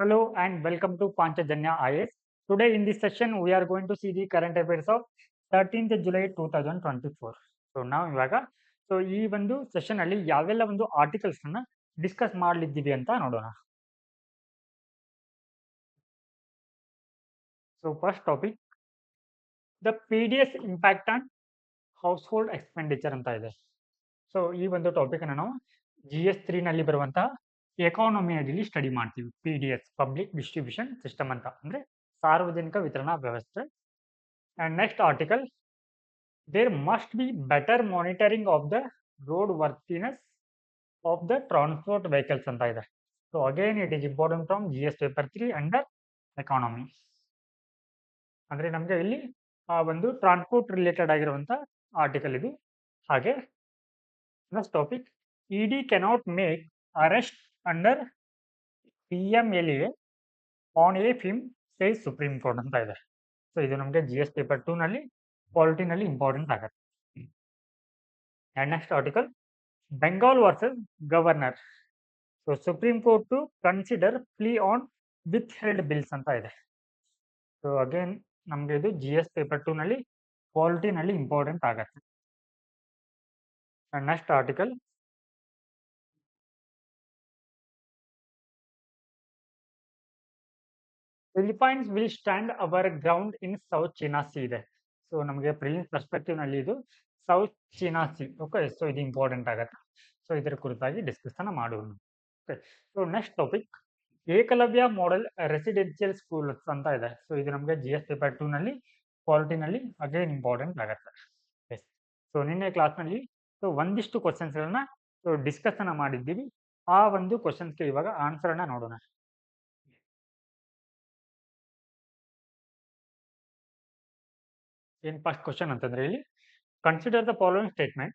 Hello and welcome to Panchajanya IS. Today in this session we are going to see the current affairs of 13th July 2024. So now ಇವಾಗ ಈ ಒಂದು session ಅಲ್ಲಿ ಯಾವೆಲ್ಲ ಒಂದು articles ಅನ್ನ discuss ಮಾಡಲಿದ್ದೀವಿ ಅಂತ ನೋಡೋಣ. So first topic, the PDS impact on household expenditure ಅಂತ ಇದೆ. ಸೊ ಈ ಒಂದು ಟಾಪಿಕ್ ಅನ್ನು ನಾವು GS3 ನಲ್ಲಿ ಬರುವಂತಹ ಎಕಾನಮಿ ಅಡಿಯಲ್ಲಿ ಸ್ಟಡಿ ಮಾಡ್ತೀವಿ. PDS ಪಬ್ಲಿಕ್ ಡಿಸ್ಟ್ರಿಬ್ಯೂಷನ್ ಸಿಸ್ಟಮ್ ಅಂತ ಅಂದ್ರೆ ಸಾರ್ವಜನಿಕ ವಿತರಣಾ ವ್ಯವಸ್ಥೆ. And next article, there must be better monitoring of the roadworthiness of the transport vehicles ಅಂತ ಇದೆ. So again it is important from GS paper 3 under economy. ಅಂದ್ರೆ ನಮಗೆ ಇಲ್ಲಿ ಒಂದು ಟ್ರಾನ್ಸ್ಪೋರ್ಟ್ ರಿಲೇಟೆಡ್ ಆಗಿರುವಂತ ಆರ್ಟಿಕಲ್ ಇದು. ಹಾಗೆ next topic, ED cannot make arrest under PMLA on a film says supreme court ಅಂತ ಇದೆ. ಸೊ ಇದು ನಮಗೆ GS ಪೇಪರ್ 2 ನಲ್ಲಿ ಪಾಲಿಟಿನಲ್ಲಿ ಇಂಪಾರ್ಟೆಂಟ್ ಆಗುತ್ತೆ. And next article, Bengal versus Governor. So Supreme Court to consider plea on withheld bills ಅಂತ ಇದೆ. So again ನಮಗೆ ಇದು GS ಪೇಪರ್ 2 ನಲ್ಲಿ ಪಾಲಿಟಿನಲ್ಲಿ ಇಂಪಾರ್ಟೆಂಟ್ ಆಗುತ್ತೆ. And next article, Philippines will stand our ground in South China Sea ಇದೆ. So ನಮಗೆ prelims perspective ನಲ್ಲಿ ಇದು South China Sea. Okay, so ಇದು ಇಂಪಾರ್ಟೆಂಟ್ ಆಗುತ್ತೆ. ಸೊ ಇದರ ಕುರಿತಾಗಿ ಡಿಸ್ಕಷನ್ ಮಾಡೋಣ. Okay, so next topic, Ekalavya model residential schools ಅಂತ ಇದೆ. ಸೊ ಇದು ನಮಗೆ GS ಪೇಪರ್ 2 ನಲ್ಲಿ ಪಾಲಿಟಿನಲ್ಲಿ ಅಗೇನ್ ಇಂಪಾರ್ಟೆಂಟ್ ಆಗುತ್ತೆ. ಎಸ್, ಸೊ ನಿನ್ನೆ ಕ್ಲಾಸ್ನಲ್ಲಿ ಒಂದಿಷ್ಟು ಕ್ವಶನ್ಸ್ ಗಳನ್ನ ಡಿಸ್ಕಷನ್ ಮಾಡಿದ್ದೀವಿ. ಆ ಒಂದು ಕ್ವಶನ್ಸ್ಗೆ ಇವಾಗ ಆನ್ಸರ್ ಅನ್ನ ನೋಡೋಣ. ಏನ್ ಫಸ್ಟ್ ಕ್ವಶನ್ ಅಂತಂದ್ರೆ ಇಲ್ಲಿ consider the following statement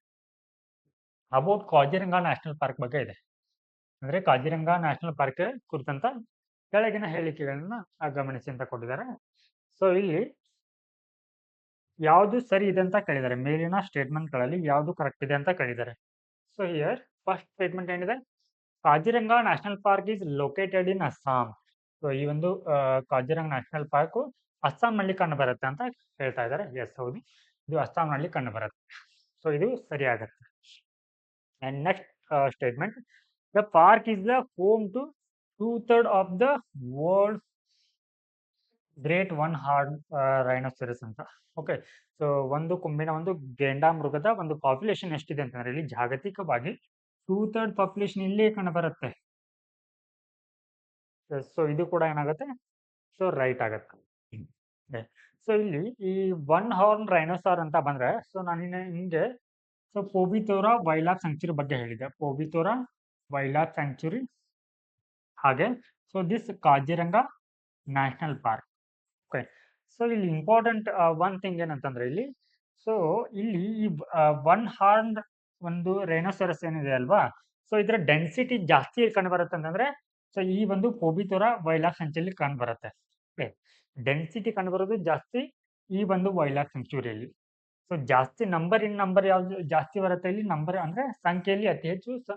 about Kaziranga national park ಬಗ್ಗೆ ಇದೆ. ಅಂದ್ರೆ ಕಾಜಿರಂಗ ನ್ಯಾಷನಲ್ ಪಾರ್ಕ್ ಕುರಿತಂತ ಕೆಳಗಿನ ಹೇಳಿಕೆಗಳನ್ನ ಗಮನಿಸಿ ಅಂತ ಕೊಟ್ಟಿದ್ದಾರೆ. ಸೊ ಇಲ್ಲಿ ಯಾವುದು ಸರಿ ಇದೆ ಅಂತ ಕೇಳಿದ್ದಾರೆ. ಮೇಲಿನ ಸ್ಟೇಟ್ಮೆಂಟ್ ಗಳಲ್ಲಿ ಯಾವುದು ಕರೆಕ್ಟ್ ಇದೆ ಅಂತ ಕೇಳಿದ್ದಾರೆ. ಸೊ ಹಿಯರ್ ಫಸ್ಟ್ ಸ್ಟೇಟ್ಮೆಂಟ್ ಏನಿದೆ, Kaziranga national park is located in Assam. So ಈ ಒಂದು ಕಾಜಿರಂಗ ನ್ಯಾಷನಲ್ ಪಾರ್ಕ್ ಅಸ್ಸಾಂ ನಲ್ಲಿ ಕಂಡು ಬರುತ್ತೆ ಅಂತ ಹೇಳ್ತಾ ಇದ್ದಾರೆ. ಎಸ್, ಹೌದು, ಇದು ಅಸ್ಸಾಂ ನಲ್ಲಿ ಕಂಡು ಬರುತ್ತೆ. ಸೊ ಇದು ಸರಿ ಆಗುತ್ತೆ. And next statement, the park is the home to 2/3 of the world great one horn rhinoceros ಅಂತ. ಓಕೆ, ಸೊ ಒಂದು ಕೊಂಬಿನ ಒಂದು ಗೆಂಡಾಮೃಗದ ಒಂದು ಪಾಪ್ಯುಲೇಷನ್ ಎಷ್ಟಿದೆ ಅಂತಂದ್ರೆ ಇಲ್ಲಿ ಜಾಗತಿಕವಾಗಿ 2/3 ಪಾಪ್ಯುಲೇಷನ್ ಇಲ್ಲೇ ಕಂಡು ಬರುತ್ತೆ. ಸೊ ಇದು ಕೂಡ ಏನಾಗುತ್ತೆ, ಸೊ ರೈಟ್ ಆಗುತ್ತೆ. ಸೊ ಇಲ್ಲಿ ಈ ಒನ್ ಹಾರ್ನ್ ರೈನೋಸಾರ್ ಅಂತ ಬಂದ್ರೆ, ಸೊ ನಾನು ನಿಮಗೆ ಸೊ ಪೋಬಿತೋರಾ ವೈಲ್ಡ್ ಲೈಫ್ ಸ್ಯಾಂಕ್ಚುರಿ ಬಗ್ಗೆ ಹೇಳಿದೆ. ಪೋಬಿತೋರಾ ವೈಲ್ಡ್ ಲೈಫ್ ಸ್ಯಾಂಕ್ಚುರಿ, ಹಾಗೆ so this Kaziranga national park. Okay, so ಇಲ್ಲಿ ಇಂಪಾರ್ಟೆಂಟ್ ಒನ್ ಥಿಂಗ್ ಏನಂತಂದ್ರೆ ಇಲ್ಲಿ ಸೊ ಇಲ್ಲಿ ಈ ಒನ್ ಹಾರ್ನ್ ಒಂದು ರೈನೋಸೆರಸ್ ಏನಿದೆ ಅಲ್ವಾ, ಸೊ ಇದರ ಡೆನ್ಸಿಟಿ ಜಾಸ್ತಿ ಕಂಡು ಬರುತ್ತೆ ಅಂತಂದ್ರೆ ಸೊ ಈ ಒಂದು ಪೋಬಿತೋರಾ ವೈಲ್ಡ್ ಲೈಫ್ ಸ್ಯಾಂಕ್ಚುರಿ ಕಂಡು ಬರುತ್ತೆ. ಓಕೆ, ಡೆನ್ಸಿಟಿ ಕಂಡು ಬರೋದು ಜಾಸ್ತಿ ಈ ಒಂದು ವೈಲ್ಡ್ ಲೈಫ್ ಸ್ಯಾಂಕ್ಚುರಿಯಲ್ಲಿ. ಸೊ ಜಾಸ್ತಿ ನಂಬರ್ ಯಾವ್ದು ಜಾಸ್ತಿ ಬರುತ್ತೆ ಇಲ್ಲಿ, ನಂಬರ್ ಅಂದ್ರೆ ಸಂಖ್ಯೆಯಲ್ಲಿ ಅತಿ ಹೆಚ್ಚು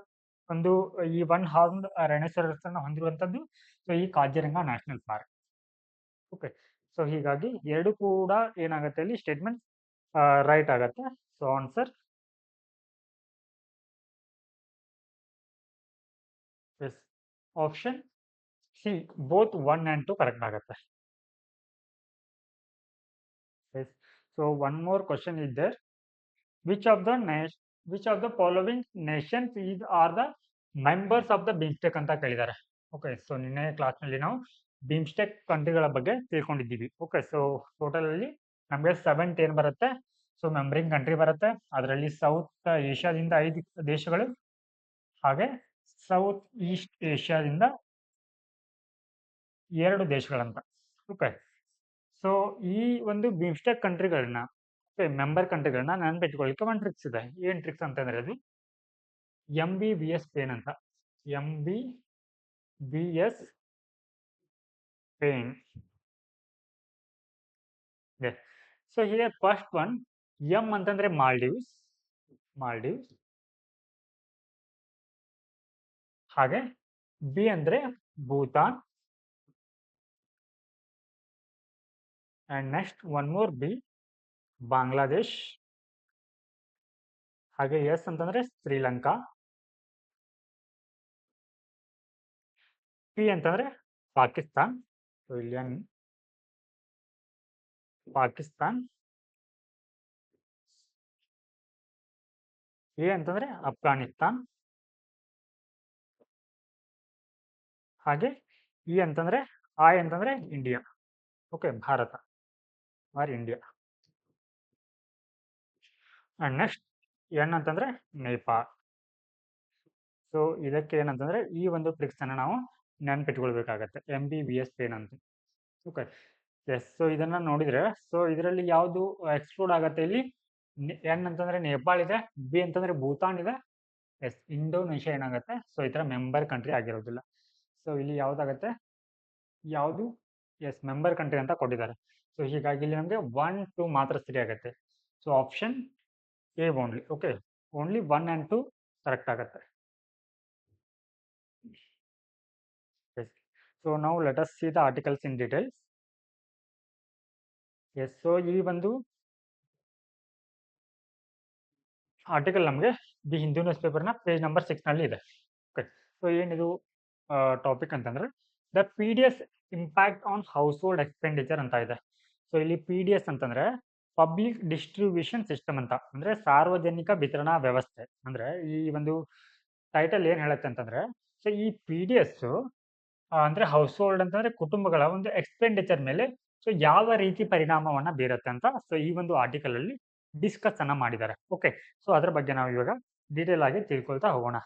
ಒಂದು ಈ ಒನ್ ಹಾರ್ನ್ ರೈನೋಸೆರಸ್ ಅನ್ನು ಹೊಂದಿರುವಂತದ್ದು ಸೊ ಈ Kaziranga national park. Okay, so ಹೀಗಾಗಿ ಎರಡು ಕೂಡ ಏನಾಗುತ್ತೆ ಇಲ್ಲಿ ಸ್ಟೇಟ್ಮೆಂಟ್ ರೈಟ್ ಆಗತ್ತೆ. So answer is, option C both 1 and 2 correct ಆಗುತ್ತೆ. Yes, so one more question is there, which of the following nations are the members of the BIMSTEC ಅಂತ ಕೇಳಿದ್ದಾರೆ. Okay, so ನಿನ್ನೆ ಕ್ಲಾಸ್ನಲ್ಲಿ ನಾವು BIMSTEC ಕಂಟ್ರಿಗಳ ಬಗ್ಗೆ ತಿಳ್ಕೊಂಡಿದ್ದೀವಿ. Okay, so total ಅಲ್ಲಿ ನಮಗೆ 7 ಬರುತ್ತೆ. ಸೊ ಮೆಂಬರಿಂಗ್ ಕಂಟ್ರಿ ಬರುತ್ತೆ. ಅದರಲ್ಲಿ ಸೌತ್ ಏಷ್ಯಾದಿಂದ 5 ದೇಶಗಳು, ಹಾಗೆ ಸೌತ್ ಈಸ್ಟ್ ಏಷ್ಯಾದಿಂದ 2 ದೇಶಗಳಂತ. ಓಕೆ, ಸೊ ಈ ಒಂದು BIMSTEC ಕಂಟ್ರಿಗಳನ್ನ ಮೆಂಬರ್ ಕಂಟ್ರಿಗಳನ್ನ ನೆನಪಿಟ್ಕೊಳ್ಳಿಕ್ಕೆ ಒಂದು ಟ್ರಿಕ್ಸ್ ಇದೆ. ಏನ್ ಟ್ರಿಕ್ಸ್ ಅಂತಂದ್ರೆ ಅದು MBBS ಪೇನ್ ಅಂತ. MBBS pain. So here first one, M ಅಂತಂದ್ರೆ ಮಾಲ್ಡೀವ್ಸ್, ಹಾಗೆ ಬಿ ಅಂದ್ರೆ Bhutan, and next one more B Bangladesh, ಹಾಗೆ ಎಸ್ ಅಂತಂದರೆ ಶ್ರೀಲಂಕಾ, ಪಿ ಅಂತಂದರೆ ಪಾಕಿಸ್ತಾನ್, ಸೊ ಇಲ್ಲಿ ಪಾಕಿಸ್ತಾನ್, ಎ ಅಂತಂದರೆ ಅಫ್ಘಾನಿಸ್ತಾನ್, ಹಾಗೆ ಇ ಅಂತಂದರೆ ಐ ಅಂತಂದರೆ India. Okay, Bharat or India. And next N ಅಂತಂದರೆ ನೇಪಾಳ. ಸೊ ಇದಕ್ಕೆ ಏನಂತಂದರೆ ಈ ಒಂದು ಟ್ರಿಕ್ಸನ್ನು ನಾವು ನೆನ್ಪಿಟ್ಕೊಳ್ಬೇಕಾಗತ್ತೆ, MBBS ಪೇನ್ ಅಂತ. Okay, yes. ಸೊ ಇದನ್ನು ನೋಡಿದರೆ ಸೊ ಇದರಲ್ಲಿ ಯಾವುದು ಎಕ್ಸ್ಕ್ಲೂಡ್ ಆಗುತ್ತೆ ಇಲ್ಲಿ? ಎನ್ ಅಂತಂದರೆ ನೇಪಾಳ ಇದೆ, ಬಿ ಅಂತಂದರೆ ಭೂತಾನ್ ಇದೆ, ಎಸ್ ಇಂಡೋನೇಷ್ಯಾ ಏನಾಗುತ್ತೆ, ಸೊ ಈ ಥರ ಮೆಂಬರ್ ಕಂಟ್ರಿ ಆಗಿರೋದಿಲ್ಲ. ಸೊ ಇಲ್ಲಿ ಯಾವುದಾಗತ್ತೆ, ಯಾವುದು ಎಸ್ ಮೆಂಬರ್ ಕಂಟ್ರಿ ಅಂತ ಕೊಟ್ಟಿದ್ದಾರೆ. ಸೊ ಹೀಗಾಗಿ ಇಲ್ಲಿ ನಮಗೆ 1, 2 ಮಾತ್ರ ಸರಿ ಆಗುತ್ತೆ. So option A only. Okay, only 1 and 2 correct ಆಗುತ್ತೆ. ಎಸ್. ಸೊ ನಾವು let us see the articles in details. Yes. So ಈ ಒಂದು ಆರ್ಟಿಕಲ್ ನಮಗೆ ದಿ ಹಿಂದೂ ನ್ಯೂಸ್ ಪೇಪರ್ನ ಪೇಜ್ ನಂಬರ್ 6 ನಲ್ಲಿ ಇದೆ. ಓಕೆ, ಸೊ ಏನಿದು ಟಾಪಿಕ್ ಅಂತಂದ್ರೆ the PDS impact on household expenditure ಅಂತ ಇದೆ. ಸೊ ಇಲ್ಲಿ PDS ಅಂತಂದ್ರೆ ಪಬ್ಲಿಕ್ ಡಿಸ್ಟ್ರಿಬ್ಯೂಷನ್ ಸಿಸ್ಟಮ್ ಅಂತ, ಅಂದ್ರೆ ಸಾರ್ವಜನಿಕ ವಿತರಣಾ ವ್ಯವಸ್ಥೆ. ಅಂದ್ರೆ ಈ ಒಂದು ಟೈಟಲ್ ಏನ್ ಹೇಳುತ್ತೆ ಅಂತಂದ್ರೆ, ಸೊ ಈ PDS ಅಂದ್ರೆ ಹೌಸ್ ಹೋಲ್ಡ್ ಅಂತಂದ್ರೆ ಕುಟುಂಬಗಳ ಒಂದು ಎಕ್ಸ್ಪೆಂಡಿಚರ್ ಮೇಲೆ ಸೊ ಯಾವ ರೀತಿ ಪರಿಣಾಮವನ್ನ ಬೀರುತ್ತೆ ಅಂತ ಸೊ ಈ ಒಂದು ಆರ್ಟಿಕಲ್ ಅಲ್ಲಿ ಡಿಸ್ಕಸ್ ಅನ್ನ ಮಾಡಿದ್ದಾರೆ. ಓಕೆ, ಸೊ ಅದ್ರ ಬಗ್ಗೆ ನಾವು ಇವಾಗ ಡೀಟೇಲ್ ಆಗಿ ತಿಳ್ಕೊಳ್ತಾ ಹೋಗೋಣ.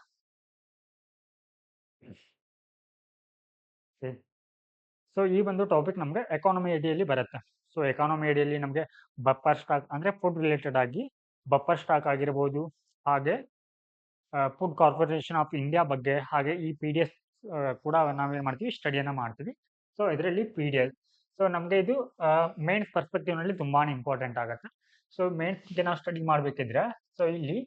ಸೊ ಈ ಒಂದು ಟಾಪಿಕ್ ನಮಗೆ ಎಕಾನಮಿ ಅಡಿಯಲ್ಲಿ ಬರುತ್ತೆ. ಸೊ ಎಕಾನಮಿ ಅಡಿಯಲ್ಲಿ ನಮಗೆ ಬಫರ್ ಸ್ಟಾಕ್ ಅಂದ್ರೆ ಫುಡ್ ರಿಲೇಟೆಡ್ ಆಗಿ ಬಫರ್ ಸ್ಟಾಕ್ ಆಗಿರ್ಬೋದು, ಹಾಗೆ ಫುಡ್ ಕಾರ್ಪೊರೇಷನ್ ಆಫ್ ಇಂಡಿಯಾ ಬಗ್ಗೆ, ಹಾಗೆ ಈ PDS ಕೂಡ ನಾವೇನ್ ಮಾಡ್ತೀವಿ, ಸ್ಟಡಿಯನ್ನ ಮಾಡ್ತೀವಿ. ಸೊ ಇದರಲ್ಲಿ PDS ಸೊ ನಮಗೆ ಇದು ಮೇನ್ಸ್ ಪರ್ಸ್ಪೆಕ್ಟಿವ್ ನಲ್ಲಿ ತುಂಬಾನೇ ಇಂಪಾರ್ಟೆಂಟ್ ಆಗುತ್ತೆ. ಸೊ ಮೇನ್ಸ್ಗೆ ನಾವು ಸ್ಟಡಿ ಮಾಡಬೇಕಿದ್ರೆ ಸೊ ಇಲ್ಲಿ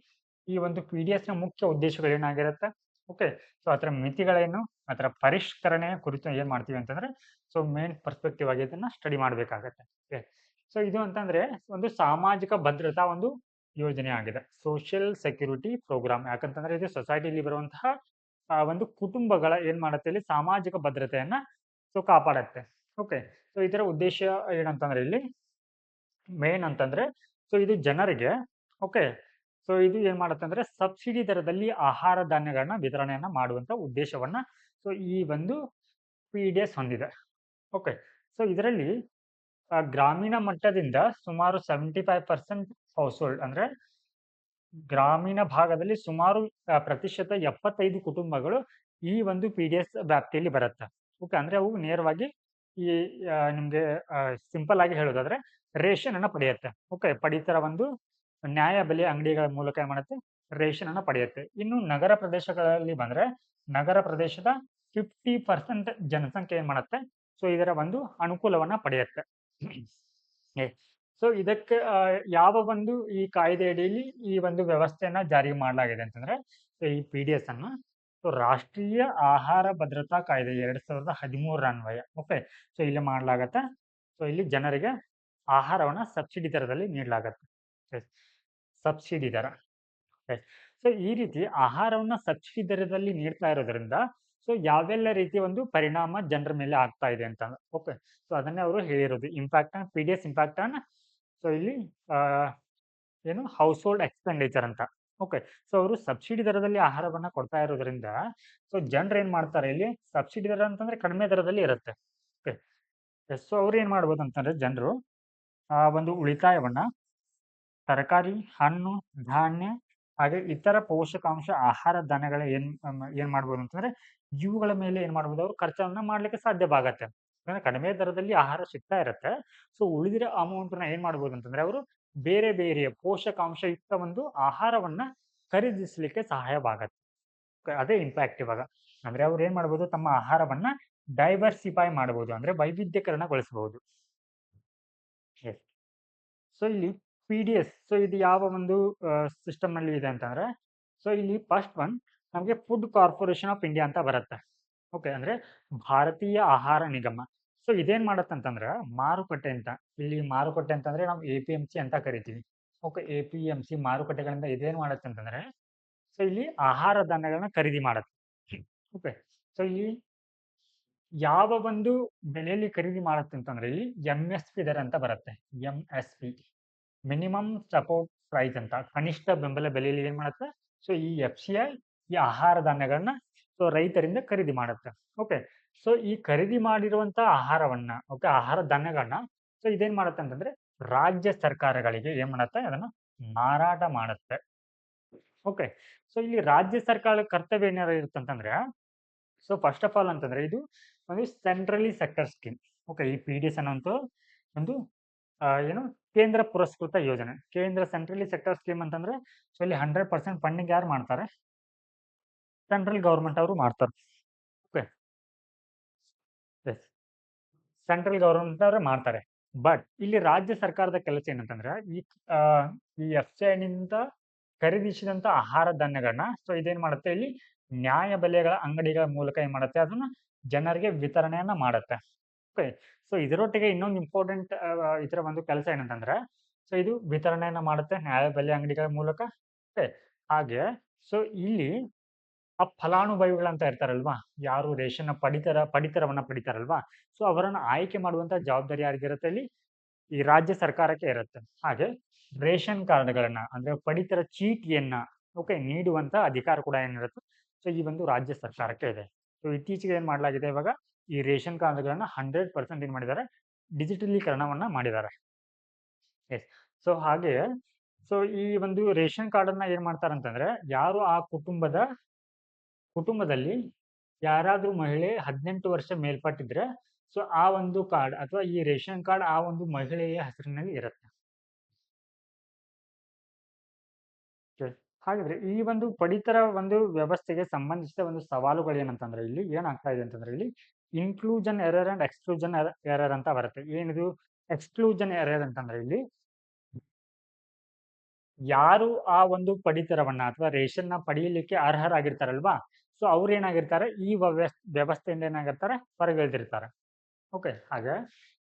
ಈ ಒಂದು PDS ನ ಮುಖ್ಯ ಉದ್ದೇಶಗಳೇನಾಗಿರುತ್ತೆ, ಓಕೆ, ಸೊ ಅದರ ಮಿತಿಗಳೇನು, ಅದರ ಪರಿಷ್ಕರಣೆ ಕುರಿತು ಏನ್ ಮಾಡ್ತೀವಿ ಅಂತಂದ್ರೆ ಸೊ ಮೇನ್ ಪರ್ಸ್ಪೆಕ್ಟಿವ್ ಆಗಿ ಇದನ್ನ ಸ್ಟಡಿ ಮಾಡಬೇಕಾಗತ್ತೆ. ಓಕೆ, ಸೊ ಇದು ಅಂತಂದ್ರೆ ಒಂದು ಸಾಮಾಜಿಕ ಭದ್ರತಾ ಒಂದು ಯೋಜನೆ ಆಗಿದೆ, ಸೋಷಿಯಲ್ ಸೆಕ್ಯೂರಿಟಿ ಪ್ರೋಗ್ರಾಮ್. ಯಾಕಂತಂದ್ರೆ ಇದು ಸೊಸೈಟಿಲಿ ಬರುವಂತಹ ಒಂದು ಕುಟುಂಬಗಳ ಏನ್ ಮಾಡುತ್ತೆ, ಇಲ್ಲಿ ಸಾಮಾಜಿಕ ಭದ್ರತೆಯನ್ನ ಸೊ ಕಾಪಾಡುತ್ತೆ. ಓಕೆ, ಸೊ ಇದರ ಉದ್ದೇಶ ಏನಂತಂದ್ರೆ ಇಲ್ಲಿ ಮೇನ್ ಅಂತಂದ್ರೆ ಸೊ ಇದು ಜನರಿಗೆ, ಓಕೆ, ಸೊ ಇದು ಏನ್ ಮಾಡುತ್ತೆ ಅಂದ್ರೆ ಸಬ್ಸಿಡಿ ದರದಲ್ಲಿ ಆಹಾರ ಧಾನ್ಯಗಳನ್ನ ವಿತರಣೆಯನ್ನ ಮಾಡುವಂತ ಉದ್ದೇಶವನ್ನ ಸೊ ಈ ಒಂದು PDS ಹೊಂದಿದೆ. ಓಕೆ, ಸೊ ಇದರಲ್ಲಿ ಗ್ರಾಮೀಣ ಮಟ್ಟದಿಂದ ಸುಮಾರು 75% ಹೌಸ್ ಹೋಲ್ಡ್ ಅಂದ್ರೆ ಗ್ರಾಮೀಣ ಭಾಗದಲ್ಲಿ ಸುಮಾರು ಪ್ರತಿಶತ 75 ಕುಟುಂಬಗಳು ಈ ಒಂದು PDS ವ್ಯಾಪ್ತಿಯಲ್ಲಿ ಬರುತ್ತೆ. ಓಕೆ, ಅಂದ್ರೆ ಅವು ನೇರವಾಗಿ ಈ ನಿಮ್ಗೆ ಸಿಂಪಲ್ ಆಗಿ ಹೇಳೋದಾದ್ರೆ ರೇಷನ್ ಅನ್ನ ಪಡೆಯುತ್ತೆ. ಓಕೆ, ಪಡಿತರ ಒಂದು ನ್ಯಾಯ ಬೆಲೆ ಅಂಗಡಿಗಳ ಮೂಲಕ ಏನ್ ಮಾಡುತ್ತೆ, ರೇಷನ್ ಅನ್ನ ಪಡೆಯುತ್ತೆ. ಇನ್ನು ನಗರ ಪ್ರದೇಶಗಳಲ್ಲಿ ಬಂದ್ರೆ ನಗರ ಪ್ರದೇಶದ 50% ಜನಸಂಖ್ಯೆ ಏನ್ ಮಾಡುತ್ತೆ, ಸೊ ಇದರ ಒಂದು ಅನುಕೂಲವನ್ನ ಪಡೆಯುತ್ತೆ. ಸೊ ಇದಕ್ಕೆ ಯಾವ ಒಂದು ಈ ಕಾಯ್ದೆ ಅಡಿಯಲ್ಲಿ ಈ ಒಂದು ವ್ಯವಸ್ಥೆಯನ್ನ ಜಾರಿ ಮಾಡಲಾಗಿದೆ ಅಂತಂದ್ರೆ ಈ PDS ಅನ್ನ ಸೊ ರಾಷ್ಟ್ರೀಯ ಆಹಾರ ಭದ್ರತಾ ಕಾಯ್ದೆ 2013 ಅನ್ವಯ. ಓಕೆ, ಸೊ ಇಲ್ಲಿ ಮಾಡಲಾಗತ್ತೆ. ಸೊ ಇಲ್ಲಿ ಜನರಿಗೆ ಆಹಾರವನ್ನ ಸಬ್ಸಿಡಿ ದರದಲ್ಲಿ ನೀಡಲಾಗತ್ತೆ, ಸಬ್ಸಿಡಿ ದರ. ಸೊ ಈ ರೀತಿ ಆಹಾರವನ್ನ ಸಬ್ಸಿಡಿ ದರದಲ್ಲಿ ನೀಡ್ತಾ ಇರೋದ್ರಿಂದ ಸೊ ಯಾವೆಲ್ಲ ರೀತಿಯ ಒಂದು ಪರಿಣಾಮ ಜನರ ಮೇಲೆ ಆಗ್ತಾ ಇದೆ ಅಂತ. ಓಕೆ, ಸೊ ಅದನ್ನೇ ಅವರು ಹೇಳಿರೋದು impact on PDS impact on so ಇಲ್ಲಿ ಏನು ಹೌಸ್ ಹೋಲ್ಡ್ ಎಕ್ಸ್ಪೆಂಡಿಚರ್ ಅಂತ. ಓಕೆ, ಸೊ ಅವರು ಸಬ್ಸಿಡಿ ದರದಲ್ಲಿ ಆಹಾರವನ್ನ ಕೊಡ್ತಾ ಇರೋದ್ರಿಂದ ಸೊ ಜನರು ಏನ್ ಮಾಡ್ತಾರೆ, ಇಲ್ಲಿ ಸಬ್ಸಿಡಿ ದರ ಅಂತಂದ್ರೆ ಕಡಿಮೆ ದರದಲ್ಲಿ ಇರುತ್ತೆ. ಓಕೆ, ಸೊ ಅವ್ರು ಏನ್ ಮಾಡ್ಬೋದು ಅಂತಂದ್ರೆ ಜನರು ಒಂದು ಉಳಿತಾಯವನ್ನ ತರಕಾರಿ, ಹಣ್ಣು, ಧಾನ್ಯ ಹಾಗೆ ಇತರ ಪೋಷಕಾಂಶ ಆಹಾರ ಧಾನ್ಯಗಳ ಏನ್ ಮಾಡ್ಬೋದು ಅಂತಂದ್ರೆ ಇವುಗಳ ಮೇಲೆ ಏನ್ ಮಾಡ್ಬೋದು, ಅವರು ಖರ್ಚನ್ನ ಮಾಡ್ಲಿಕ್ಕೆ ಸಾಧ್ಯವಾಗತ್ತೆ. ಅಂದ್ರೆ ಕಡಿಮೆ ದರದಲ್ಲಿ ಆಹಾರ ಸಿಗ್ತಾ ಇರುತ್ತೆ. ಸೊ ಉಳಿದಿರೋ ಅಮೌಂಟ್ನ ಏನ್ ಮಾಡ್ಬೋದು ಅಂತಂದ್ರೆ ಅವರು ಬೇರೆ ಬೇರೆ ಪೋಷಕಾಂಶ ಯುಕ್ತ ಒಂದು ಆಹಾರವನ್ನ ಖರೀದಿಸಲಿಕ್ಕೆ ಸಹಾಯವಾಗತ್ತೆ. ಅದೇ ಇಂಪ್ಯಾಕ್ಟ್ ಇವಾಗ. ಅಂದ್ರೆ ಅವ್ರು ಏನ್ ಮಾಡ್ಬೋದು, ತಮ್ಮ ಆಹಾರವನ್ನ ಡೈವರ್ಸಿಫೈ ಮಾಡಬಹುದು, ಅಂದ್ರೆ ವೈವಿಧ್ಯಕರಣಗೊಳಿಸಬಹುದು. ಸೊ ಇಲ್ಲಿ PDS ಸೊ ಇದು ಯಾವ ಒಂದು ಸಿಸ್ಟಮ್ ನಲ್ಲಿ ಇದೆ ಅಂತಂದ್ರೆ ಸೊ ಇಲ್ಲಿ ಫಸ್ಟ್ ಒನ್ ನಮಗೆ ಫುಡ್ ಕಾರ್ಪೊರೇಷನ್ ಆಫ್ ಇಂಡಿಯಾ ಅಂತ ಬರುತ್ತೆ. ಓಕೆ, ಅಂದ್ರೆ ಭಾರತೀಯ ಆಹಾರ ನಿಗಮ. ಸೊ ಇದೇನ್ ಮಾಡತ್ತಂತಂದ್ರ ಮಾರುಕಟ್ಟೆ ಅಂತ, ಇಲ್ಲಿ ಮಾರುಕಟ್ಟೆ ಅಂತಂದ್ರೆ ನಾವು APMC ಅಂತ ಕರಿತೀವಿ. ಓಕೆ, APMC ಮಾರುಕಟ್ಟೆಗಳಿಂದ ಇದೇನ್ ಮಾಡತ್ತೆ ಅಂತಂದ್ರೆ, ಸೊ ಇಲ್ಲಿ ಆಹಾರ ಧಾನ್ಯಗಳನ್ನ ಖರೀದಿ ಮಾಡತ್ತೆ. ಓಕೆ, ಸೊ ಇಲ್ಲಿ ಯಾವ ಒಂದು ಬೆಲೆಯಲ್ಲಿ ಖರೀದಿ ಮಾಡತ್ತೆ ಅಂತಂದ್ರೆ ಇಲ್ಲಿ MSP ದರ ಅಂತ ಬರುತ್ತೆ. MSP, ಮಿನಿಮಮ್ ಸಪೋರ್ಟ್ ಪ್ರೈಸ್ ಅಂತ, ಕನಿಷ್ಠ ಬೆಂಬಲ ಬೆಲೆಯಲ್ಲಿ ಏನ್ ಮಾಡುತ್ತೆ, ಸೊ ಈ FCI ಈ ಆಹಾರ ಧಾನ್ಯಗಳನ್ನ ಸೊ ರೈತರಿಂದ ಖರೀದಿ ಮಾಡುತ್ತೆ. ಓಕೆ, ಸೊ ಈ ಖರೀದಿ ಮಾಡಿರುವಂತ ಆಹಾರವನ್ನ, ಓಕೆ, ಆಹಾರ ಧಾನ್ಯಗಳನ್ನ ಸೊ ಇದೇನ್ ಮಾಡುತ್ತೆ ಅಂತಂದ್ರೆ ರಾಜ್ಯ ಸರ್ಕಾರಗಳಿಗೆ ಏನ್ ಮಾಡುತ್ತೆ, ಅದನ್ನ ಮಾರಾಟ ಮಾಡುತ್ತೆ. ಓಕೆ, ಸೊ ಇಲ್ಲಿ ರಾಜ್ಯ ಸರ್ಕಾರದ ಕರ್ತವ್ಯ ಏನಾರ ಇರುತ್ತೆ ಅಂತಂದ್ರೆ, ಸೊ ಫಸ್ಟ್ ಆಫ್ ಆಲ್ ಅಂತಂದ್ರೆ ಇದು ಒಂದು ಸೆಂಟ್ರಲಿ ಸೆಕ್ಟರ್ ಸ್ಕೀಮ್. ಓಕೆ, ಈ PDS ಅನ್ನೋಂಥ ಒಂದು ಏನು ಕೇಂದ್ರ ಪುರಸ್ಕೃತ ಯೋಜನೆ. ಕೇಂದ್ರ ಸೆಂಟ್ರಲಿ ಸೆಕ್ಟರ್ ಸ್ಕೀಮ್ ಅಂತಂದ್ರೆ ಸೊ ಇಲ್ಲಿ 100% ಫಂಡಿಂಗ್ ಯಾರು ಮಾಡ್ತಾರೆ, ಸೆಂಟ್ರಲ್ ಗವರ್ಮೆಂಟ್ ಅವರು ಮಾಡ್ತಾರೆ. ಓಕೆ, ಸೆಂಟ್ರಲ್ ಗವರ್ಮೆಂಟ್ ಅವರೇ ಮಾಡ್ತಾರೆ. ಬಟ್ ಇಲ್ಲಿ ರಾಜ್ಯ ಸರ್ಕಾರದ ಕೆಲಸ ಏನಂತಂದ್ರೆ ಈ FCI ನಿಂದ ಖರೀದಿಸಿದಂತ ಆಹಾರ ಧಾನ್ಯಗಳನ್ನ ಸೊ ಇದೇನ್ ಮಾಡುತ್ತೆ, ಇಲ್ಲಿ ನ್ಯಾಯ ಬೆಲೆಗಳ ಅಂಗಡಿಗಳ ಮೂಲಕ ಏನ್ ಮಾಡುತ್ತೆ, ಅದನ್ನ ಜನರಿಗೆ ವಿತರಣೆಯನ್ನ ಮಾಡುತ್ತೆ. ಓಕೆ, ಸೊ ಇದರೊಟ್ಟಿಗೆ ಇನ್ನೊಂದು ಇಂಪಾರ್ಟೆಂಟ್ ಇದರ ಒಂದು ಕೆಲಸ ಏನಂತಂದ್ರೆ, ಸೊ ಇದು ವಿತರಣೆಯನ್ನ ಮಾಡುತ್ತೆ ನ್ಯಾಯ ಬೆಲೆ ಅಂಗಡಿಗಳ ಮೂಲಕ. ಓಕೆ, ಹಾಗೆ ಸೊ ಇಲ್ಲಿ ಆ ಫಲಾನುಭವಿಗಳಂತ ಇರ್ತಾರಲ್ವಾ, ಯಾರು ರೇಷನ್ ಪಡಿತರವನ್ನ ಪಡಿತಾರಲ್ವಾ, ಸೊ ಅವರನ್ನ ಆಯ್ಕೆ ಮಾಡುವಂತ ಜವಾಬ್ದಾರಿ ಯಾರಿಗಿರುತ್ತೆ, ಇಲ್ಲಿ ಈ ರಾಜ್ಯ ಸರ್ಕಾರಕ್ಕೆ ಇರುತ್ತೆ. ಹಾಗೆ ರೇಷನ್ ಕಾರ್ಡ್ಗಳನ್ನ ಅಂದ್ರೆ ಪಡಿತರ ಚೀಟಿಯನ್ನ ಓಕೆ ನೀಡುವಂತ ಅಧಿಕಾರ ಕೂಡ ಏನಿರುತ್ತೆ, ಸೊ ಈ ಒಂದು ರಾಜ್ಯ ಸರ್ಕಾರಕ್ಕೆ ಇದೆ. ಸೊ ಇತ್ತೀಚೆಗೆ ಏನ್ ಮಾಡಲಾಗಿದೆ, ಇವಾಗ ಈ ರೇಷನ್ ಕಾರ್ಡ್ಗಳನ್ನ 100% ಏನ್ ಮಾಡಿದ್ದಾರೆ, ಡಿಜಿಟಲೀಕರಣವನ್ನ ಮಾಡಿದ್ದಾರೆ. ಎಸ್, ಸೊ ಹಾಗೆ ಸೊ ಈ ಒಂದು ರೇಷನ್ ಕಾರ್ಡ್ ಅನ್ನ ಏನ್ ಮಾಡ್ತಾರಂತಂದ್ರೆ, ಯಾರು ಆ ಕುಟುಂಬದಲ್ಲಿ ಯಾರಾದ್ರೂ ಮಹಿಳೆ 18 ವರ್ಷ ಮೇಲ್ಪಟ್ಟಿದ್ರೆ ಸೊ ಆ ಒಂದು ಕಾರ್ಡ್ ಅಥವಾ ಈ ರೇಷನ್ ಕಾರ್ಡ್ ಆ ಒಂದು ಮಹಿಳೆಯ ಹೆಸರಿನಲ್ಲಿ ಇರುತ್ತೆ. ಹಾಗಾದ್ರೆ ಈ ಒಂದು ಪಡಿತರ ಒಂದು ವ್ಯವಸ್ಥೆಗೆ ಸಂಬಂಧಿಸಿದ ಒಂದು ಸವಾಲುಗಳು ಏನಂತಂದ್ರೆ, ಇಲ್ಲಿ ಏನಾಗ್ತಾ ಇದೆ ಅಂತಂದ್ರೆ, ಇಲ್ಲಿ inclusion error and exclusion error ಅಂತ ಬರುತ್ತೆ. ಏನಿದು ಎಕ್ಸ್ಕ್ಲೂಷನ್ ಎರರ್ ಅಂತಂದ್ರೆ, ಇಲ್ಲಿ ಯಾರು ಆ ಒಂದು ಪಡಿತರವನ್ನ ಅಥವಾ ರೇಷನ್ ನ ಪಡೆಯಲಿಕ್ಕೆ ಅರ್ಹರಾಗಿರ್ತಾರಲ್ವಾ, ಸೊ ಅವ್ರು ಏನಾಗಿರ್ತಾರೆ, ಈ ವ್ಯವಸ್ಥೆಯಿಂದ ಏನಾಗಿರ್ತಾರೆ, ಹೊರಗಿಳಿದಿರ್ತಾರೆ. ಓಕೆ, ಹಾಗೆ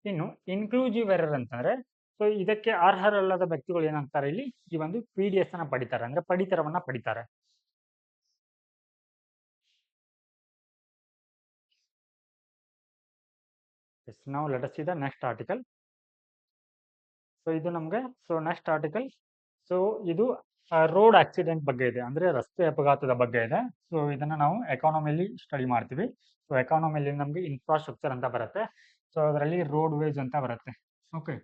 ಇನ್ನು ಇನ್ಕ್ಲೂಸಿವ್ ಎರರ್ ಅಂತಂದ್ರೆ, ಸೊ ಇದಕ್ಕೆ ಅರ್ಹರಲ್ಲದ ವ್ಯಕ್ತಿಗಳು ಏನಾಗ್ತಾರೆ, ಇಲ್ಲಿ ಈ ಒಂದು PDS ಅನ್ನ ಪಡಿತಾರೆ, ಅಂದ್ರೆ ಪಡಿತರವನ್ನ ಪಡಿತಾರೆ. Now let us see the next article. So ಇದು ನಮ್ಗೆ ನೆಕ್ಸ್ಟ್ ಆರ್ಟಿಕಲ್. ಸೊ ಇದು ರೋಡ್ ಆಕ್ಸಿಡೆಂಟ್ ಬಗ್ಗೆ ಇದೆ, ಅಂದ್ರೆ ರಸ್ತೆ ಅಪಘಾತದ ಬಗ್ಗೆ ಇದೆ. ಸೊ ಇದನ್ನ ನಾವು ಎಕಾನಮಿಲಿ ಸ್ಟಡಿ ಮಾಡ್ತೀವಿ. ಸೊ ಎಕಾನಮಿಲಿ ನಮ್ಗೆ ಇನ್ಫ್ರಾಸ್ಟ್ರಕ್ಚರ್ ಅಂತ ಬರುತ್ತೆ. ಸೊ ಅದರಲ್ಲಿ ರೋಡ್ ವೇಸ್ ಅಂತ ಬರುತ್ತೆ. ಓಕೆ,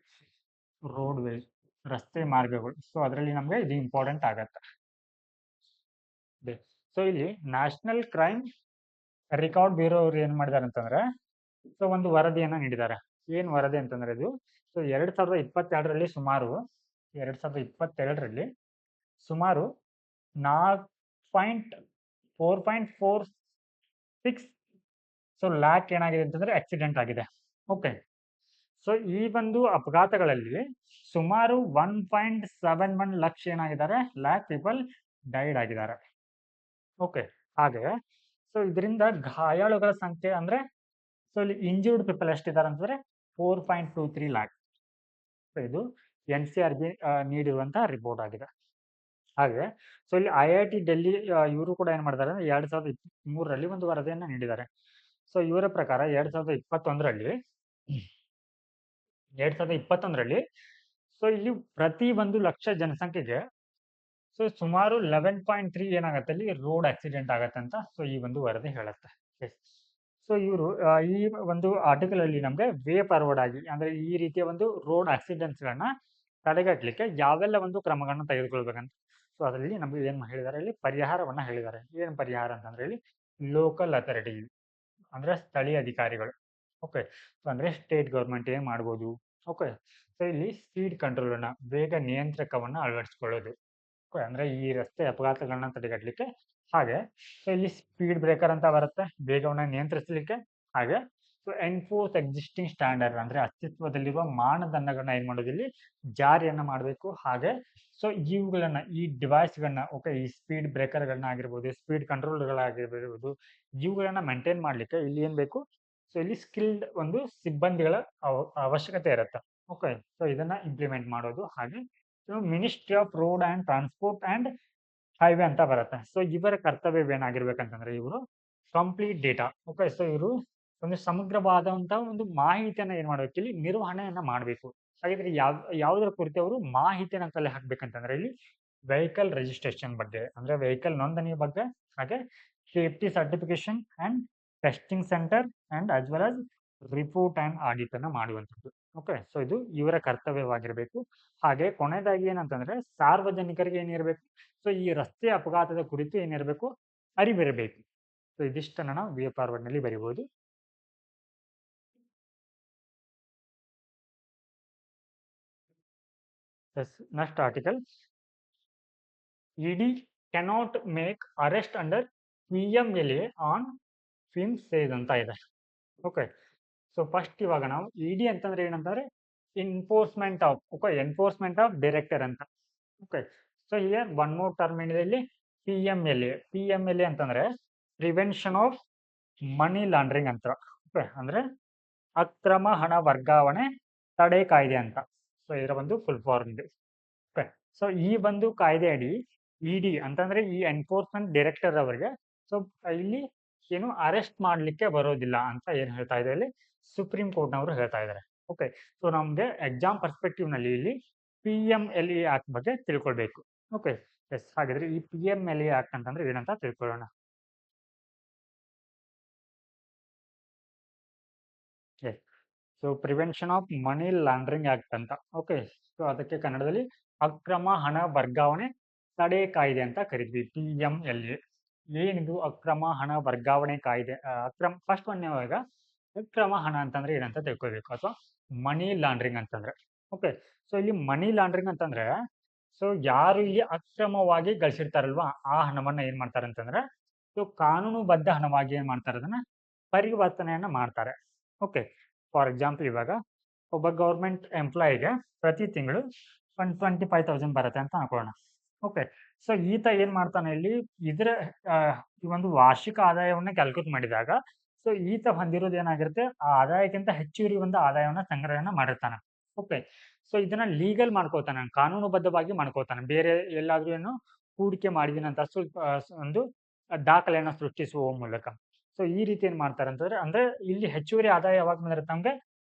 ರೋಡ್ ವೇಸ್ ರಸ್ತೆ ಮಾರ್ಗಗಳು. ಸೊ ಅದರಲ್ಲಿ ನಮ್ಗೆ ಇದು ಇಂಪಾರ್ಟೆಂಟ್ ಆಗತ್ತೆ. ಸೊ ಇಲ್ಲಿ ನ್ಯಾಷನಲ್ ಕ್ರೈಮ್ ರೆಕಾರ್ಡ್ ಬ್ಯೂರೋ ಅವ್ರು ಏನ್ ಮಾಡಿದಾರೆ ಅಂತಂದ್ರೆ, ಸೊ ಒಂದು ವರದಿಯನ್ನ ನೀಡಿದ್ದಾರೆ. ಏನ್ ವರದಿ ಅಂತಂದ್ರೆ, ಇದು ಸೊ 2022ರಲ್ಲಿ ಸುಮಾರು 4.46 ಸೊ ಲ್ಯಾಕ್ ಏನಾಗಿದೆ ಅಂತಂದ್ರೆ ಆಕ್ಸಿಡೆಂಟ್ ಆಗಿದೆ. ಓಕೆ, ಸೊ ಈ ಒಂದು ಅಪಘಾತಗಳಲ್ಲಿ ಸುಮಾರು 1.71 ಲಕ್ಷ ಏನಾಗಿದ್ದಾರೆ, ಲ್ಯಾಕ್ ಪೀಪಲ್ ಡೈಡ್ ಆಗಿದ್ದಾರೆ. ಓಕೆ, ಹಾಗೆ ಸೊ ಇದರಿಂದ ಗಾಯಾಳುಗಳ ಸಂಖ್ಯೆ ಅಂದ್ರೆ, ಸೊ ಇಲ್ಲಿ ಇಂಜೂರ್ಡ್ ಪೀಪಲ್ ಎಷ್ಟಿದ್ದಾರೆ ಅಂತಂದ್ರೆ 4.23 ಲ್ಯಾಕ್. ಇದು NCRB ನೀಡಿರುವಂತಹ ರಿಪೋರ್ಟ್ ಆಗಿದೆ. ಹಾಗೆ ಸೊ ಇಲ್ಲಿ IIT ಡೆಲ್ಲಿ ಇವರು ಕೂಡ ಏನ್ ಮಾಡಿದ್ದಾರೆ, 2023ರಲ್ಲಿ ಒಂದು ವರದಿಯನ್ನ ನೀಡಿದ್ದಾರೆ. ಸೊ ಇವರ ಪ್ರಕಾರ 2021ರಲ್ಲಿ ಸೊ ಇಲ್ಲಿ ಪ್ರತಿ 1 ಲಕ್ಷ ಜನಸಂಖ್ಯೆಗೆ ಸೊ ಸುಮಾರು 11.3 ಏನಾಗತ್ತೆ, ಅಲ್ಲಿ ರೋಡ್ ಆಕ್ಸಿಡೆಂಟ್ ಆಗತ್ತೆ ಅಂತ ಸೊ ಈ ಒಂದು ವರದಿ ಹೇಳುತ್ತೆ. ಸೊ ಇವರು ಈ ಒಂದು ಆರ್ಟಿಕಲ್ ಅಲ್ಲಿ ನಮ್ಗೆ ವೇ ಫಾರ್ವರ್ಡ್ ಆಗಿ, ಅಂದ್ರೆ ಈ ರೀತಿಯ ಒಂದು ರೋಡ್ ಆಕ್ಸಿಡೆಂಟ್ಸ್ ಗಳನ್ನ ತಡೆಗಟ್ಟಲಿಕ್ಕೆ ಯಾವೆಲ್ಲ ಒಂದು ಕ್ರಮಗಳನ್ನ ತೆಗೆದುಕೊಳ್ಬೇಕಂತ ಸೊ ಅದರಲ್ಲಿ ನಮ್ಗೆ ಏನ್ ಹೇಳಿದ್ದಾರೆ, ಇಲ್ಲಿ ಪರಿಹಾರವನ್ನ ಹೇಳಿದ್ದಾರೆ. ಏನ್ ಪರಿಹಾರ ಅಂತಂದ್ರೆ, ಇಲ್ಲಿ ಲೋಕಲ್ ಅಥಾರಿಟಿ ಅಂದ್ರೆ ಸ್ಥಳೀಯ ಅಧಿಕಾರಿಗಳು. ಓಕೆ, ಸೊ ಅಂದ್ರೆ ಸ್ಟೇಟ್ ಗೌರ್ಮೆಂಟ್ ಏನ್ ಮಾಡ್ಬೋದು. ಓಕೆ, ಸೊ ಇಲ್ಲಿ ಸ್ಪೀಡ್ ಕಂಟ್ರೋಲ್ ಅನ್ನ, ವೇಗ ನಿಯಂತ್ರಕವನ್ನ ಅಳವಡಿಸಿಕೊಳ್ಳೋದು. ಅಂದ್ರೆ ಈ ರಸ್ತೆ ಅಪಘಾತಗಳನ್ನ ತಡೆಗಟ್ಟಲಿಕ್ಕೆ. ಹಾಗೆ ಸೊ ಇಲ್ಲಿ ಸ್ಪೀಡ್ ಬ್ರೇಕರ್ ಅಂತ ಬರುತ್ತೆ, ವೇಗವನ್ನ ನಿಯಂತ್ರಿಸಲಿಕ್ಕೆ. ಹಾಗೆ ಸೊ ಎನ್ಫೋರ್ಸ್ ಎಕ್ಸಿಸ್ಟಿಂಗ್ ಸ್ಟ್ಯಾಂಡರ್ಡ್ ಅಂದ್ರೆ ಅಸ್ತಿತ್ವದಲ್ಲಿರುವ ಮಾನದಂಡಗಳನ್ನ ಏನ್ ಮಾಡೋದು, ಇಲ್ಲಿ ಜಾರಿಯನ್ನ ಮಾಡಬೇಕು. ಹಾಗೆ ಸೊ ಇವುಗಳನ್ನ, ಈ ಡಿವೈಸ್ಗಳನ್ನ, ಓಕೆ, ಈ ಸ್ಪೀಡ್ ಬ್ರೇಕರ್ಗಳನ್ನ ಆಗಿರ್ಬೋದು, ಸ್ಪೀಡ್ ಕಂಟ್ರೋಲ್ಗಳಾಗಿರ್ಬೋದು, ಇವುಗಳನ್ನ ಮೇಂಟೈನ್ ಮಾಡ್ಲಿಕ್ಕೆ ಇಲ್ಲಿ ಏನ್ ಬೇಕು, ಸೊ ಇಲ್ಲಿ ಸ್ಕಿಲ್ಡ್ ಒಂದು ಸಿಬ್ಬಂದಿಗಳ ಅವಶ್ಯಕತೆ ಇರುತ್ತೆ. ಓಕೆ, ಸೊ ಇದನ್ನ ಇಂಪ್ಲಿಮೆಂಟ್ ಮಾಡೋದು. ಹಾಗೆ ministry of road and transport and highway ಅಂತ ಬರುತ್ತೆ. ಸೊ ಇವರ ಕರ್ತವ್ಯವೇನಾಗಿರ್ಬೇಕಂತಂದ್ರೆ ಇವರು ಕಂಪ್ಲೀಟ್ ಡೇಟಾ. ಓಕೆ, ಸೊ ಇವರು ಒಂದು ಸಮಗ್ರವಾದಂತಹ ಒಂದು ಮಾಹಿತಿಯನ್ನ ಏನ್ ಮಾಡ್ಬೇಕು, ಇಲ್ಲಿ ನಿರ್ವಹಣೆಯನ್ನ ಮಾಡಬೇಕು. ಹಾಗಿದ್ರೆ ಯಾವುದರ ಕುರಿತು ಅವರು ಮಾಹಿತಿಯನ್ನ ಕಲೆ ಹಾಕ್ಬೇಕಂತಂದ್ರೆ ಇಲ್ಲಿ ವೆಹಿಕಲ್ ರಿಜಿಸ್ಟ್ರೇಷನ್ ಬಗ್ಗೆ, ಅಂದ್ರೆ ವೆಹಿಕಲ್ ನೋಂದಣಿ ಬಗ್ಗೆ, ಹಾಗೆ safety certification and testing centre and as well as report and audit ಅನ್ನ ಮಾಡುವಂಥದ್ದು. ಓಕೆ, ಸೊ ಇದು ಇವರ ಕರ್ತವ್ಯವಾಗಿರಬೇಕು. ಹಾಗೆ ಕೊನೆಯದಾಗಿ ಏನಂತಂದ್ರೆ ಸಾರ್ವಜನಿಕರಿಗೆ ಏನಿರಬೇಕು, ಸೊ ಈ ರಸ್ತೆ ಅಪಘಾತದ ಕುರಿತು ಏನಿರಬೇಕು, ಅರಿವಿರಬೇಕು. ಸೊ ಇದಿಷ್ಟನ್ನ ನಾವು ವಿ ಫಾರ್ವರ್ಡ್ ನಲ್ಲಿ ಬರೀಬಹುದು. Next article, ED cannot make arrest under PMLA on flimsy ಅಂತ ಇದೆ. ಓಕೆ, ಸೊ ಫಸ್ಟ್ ಇವಾಗ ನಾವು ಇಡಿ ಅಂತಂದ್ರೆ ಏನಂತಂದ್ರೆ ಎನ್ಫೋರ್ಸ್ಮೆಂಟ್ ಆಫ್ ಡೈರೆಕ್ಟರ್ ಅಂತ. Okay, so here one more term ಏನಿದೆ ಇಲ್ಲಿ, PMLA ಅಂತಂದ್ರೆ ಪ್ರಿವೆನ್ಷನ್ ಆಫ್ ಮನಿ ಲಾಂಡ್ರಿಂಗ್ ಅಂತ. ಓಕೆ, ಅಂದ್ರೆ ಅಕ್ರಮ ಹಣ ವರ್ಗಾವಣೆ ತಡೆ ಕಾಯ್ದೆ ಅಂತ. ಸೊ ಇದರ ಒಂದು ಫುಲ್ ಫಾರ್ಮ್ ಇದೆ. ಓಕೆ, ಸೊ ಈ ಒಂದು ಕಾಯ್ದೆ ಅಡಿ ಇಡಿ ಅಂತಂದ್ರೆ ಈ ಎನ್ಫೋರ್ಸ್ಮೆಂಟ್ ಡೈರೆಕ್ಟರ್ ಅವರಿಗೆ ಸೊ ಇಲ್ಲಿ ಏನು ಅರೆಸ್ಟ್ ಮಾಡ್ಲಿಕ್ಕೆ ಬರೋದಿಲ್ಲ ಅಂತ ಏನ್ ಹೇಳ್ತಾ ಇದೆ ಇಲ್ಲಿ ಸುಪ್ರೀಂ ಕೋರ್ಟ್ ನವರು ಹೇಳ್ತಾ ಇದ್ದಾರೆ. ಓಕೆ, ಸೊ ನಮ್ಗೆ ಎಕ್ಸಾಮ್ ಪರ್ಸ್ಪೆಕ್ಟಿವ್ ನಲ್ಲಿ ಇಲ್ಲಿ PMLA ಆಕ್ಟ್ ಬಗ್ಗೆ ತಿಳ್ಕೊಳ್ಬೇಕು. ಓಕೆ, ಎಸ್, ಹಾಗಿದ್ರೆ ಈ PMLA ಆಕ್ಟ್ ಅಂತಂದ್ರೆ ಏನಂತ ತಿಳ್ಕೊಳ್ಳೋಣ. Yes, so prevention of money laundering act ಅಂತ. ಓಕೆ, ಸೊ ಅದಕ್ಕೆ ಕನ್ನಡದಲ್ಲಿ ಅಕ್ರಮ ಹಣ ವರ್ಗಾವಣೆ ತಡೆ ಕಾಯ್ದೆ ಅಂತ ಕರಿತೀವಿ, PMLA. ಏನಿದು ಅಕ್ರಮ ಹಣ ವರ್ಗಾವಣೆ ಕಾಯ್ದೆ? ಫಸ್ಟ್ ಒನ್ ಇವಾಗ ಅಕ್ರಮ ಹಣ ಅಂತಂದ್ರೆ ಏನಂತ ತಿಳ್ಕೊಳ್ಬೇಕು, ಅಥವಾ ಮನಿ ಲಾಂಡ್ರಿಂಗ್ ಅಂತಂದ್ರೆ. ಓಕೆ, ಸೊ ಇಲ್ಲಿ ಮನಿ ಲಾಂಡ್ರಿಂಗ್ ಅಂತಂದ್ರೆ ಸೊ ಯಾರು ಇಲ್ಲಿ ಅಕ್ರಮವಾಗಿ ಗಳಿಸಿರ್ತಾರಲ್ವಾ ಆ ಹಣವನ್ನ ಏನ್ ಮಾಡ್ತಾರೆ ಅಂತಂದ್ರೆ ಸೊ ಕಾನೂನುಬದ್ಧ ಹಣವಾಗಿ ಏನ್ ಮಾಡ್ತಾರೆ, ಅದನ್ನ ಪರಿವರ್ತನೆಯನ್ನ ಮಾಡ್ತಾರೆ. ಓಕೆ, ಫಾರ್ ಎಕ್ಸಾಂಪಲ್ ಇವಾಗ ಒಬ್ಬ ಗೌರ್ಮೆಂಟ್ ಎಂಪ್ಲಾಯಿಗೆ ಪ್ರತಿ ತಿಂಗಳು 25,000 ಬರುತ್ತೆ ಅಂತ ಅನ್ಕೊಳ್ಳೋಣ. ಓಕೆ, ಸೊ ಈತ ಏನ್ ಮಾಡ್ತಾನೆ ಇಲ್ಲಿ ಇದರ ಈ ಒಂದು ವಾರ್ಷಿಕ ಆದಾಯವನ್ನ ಕ್ಯಾಲ್ಕುಲೇಟ್ ಮಾಡಿದಾಗ ಸೊ ಈತ ಹೊಂದಿರೋದು ಏನಾಗಿರುತ್ತೆ, ಆ ಆದಾಯಕ್ಕಿಂತ ಹೆಚ್ಚುವರಿ ಒಂದು ಆದಾಯವನ್ನ ಸಂಗ್ರಹಣ ಮಾಡಿರ್ತಾನೆ. ಓಕೆ, ಸೊ ಇದನ್ನ ಲೀಗಲ್ ಮಾಡ್ಕೋತಾನೆ, ಕಾನೂನುಬದ್ಧವಾಗಿ ಮಾಡ್ಕೋತಾನೆ. ಬೇರೆ ಎಲ್ಲಾದ್ರೂ ಏನು ಹೂಡಿಕೆ ಮಾಡಿದೀನಿ ಅಂತ ಸ್ವಲ್ಪ ಒಂದು ದಾಖಲೆಯನ್ನ ಸೃಷ್ಟಿಸುವ ಮೂಲಕ. ಸೊ ಈ ರೀತಿ ಏನ್ ಮಾಡ್ತಾರೆ ಅಂತಂದ್ರೆ, ಅಂದ್ರೆ ಇಲ್ಲಿ ಹೆಚ್ಚುವರಿ ಆದಾಯ ಯಾವಾಗ ಬಂದಿರುತ್ತೆ ನಮ್ಗೆ,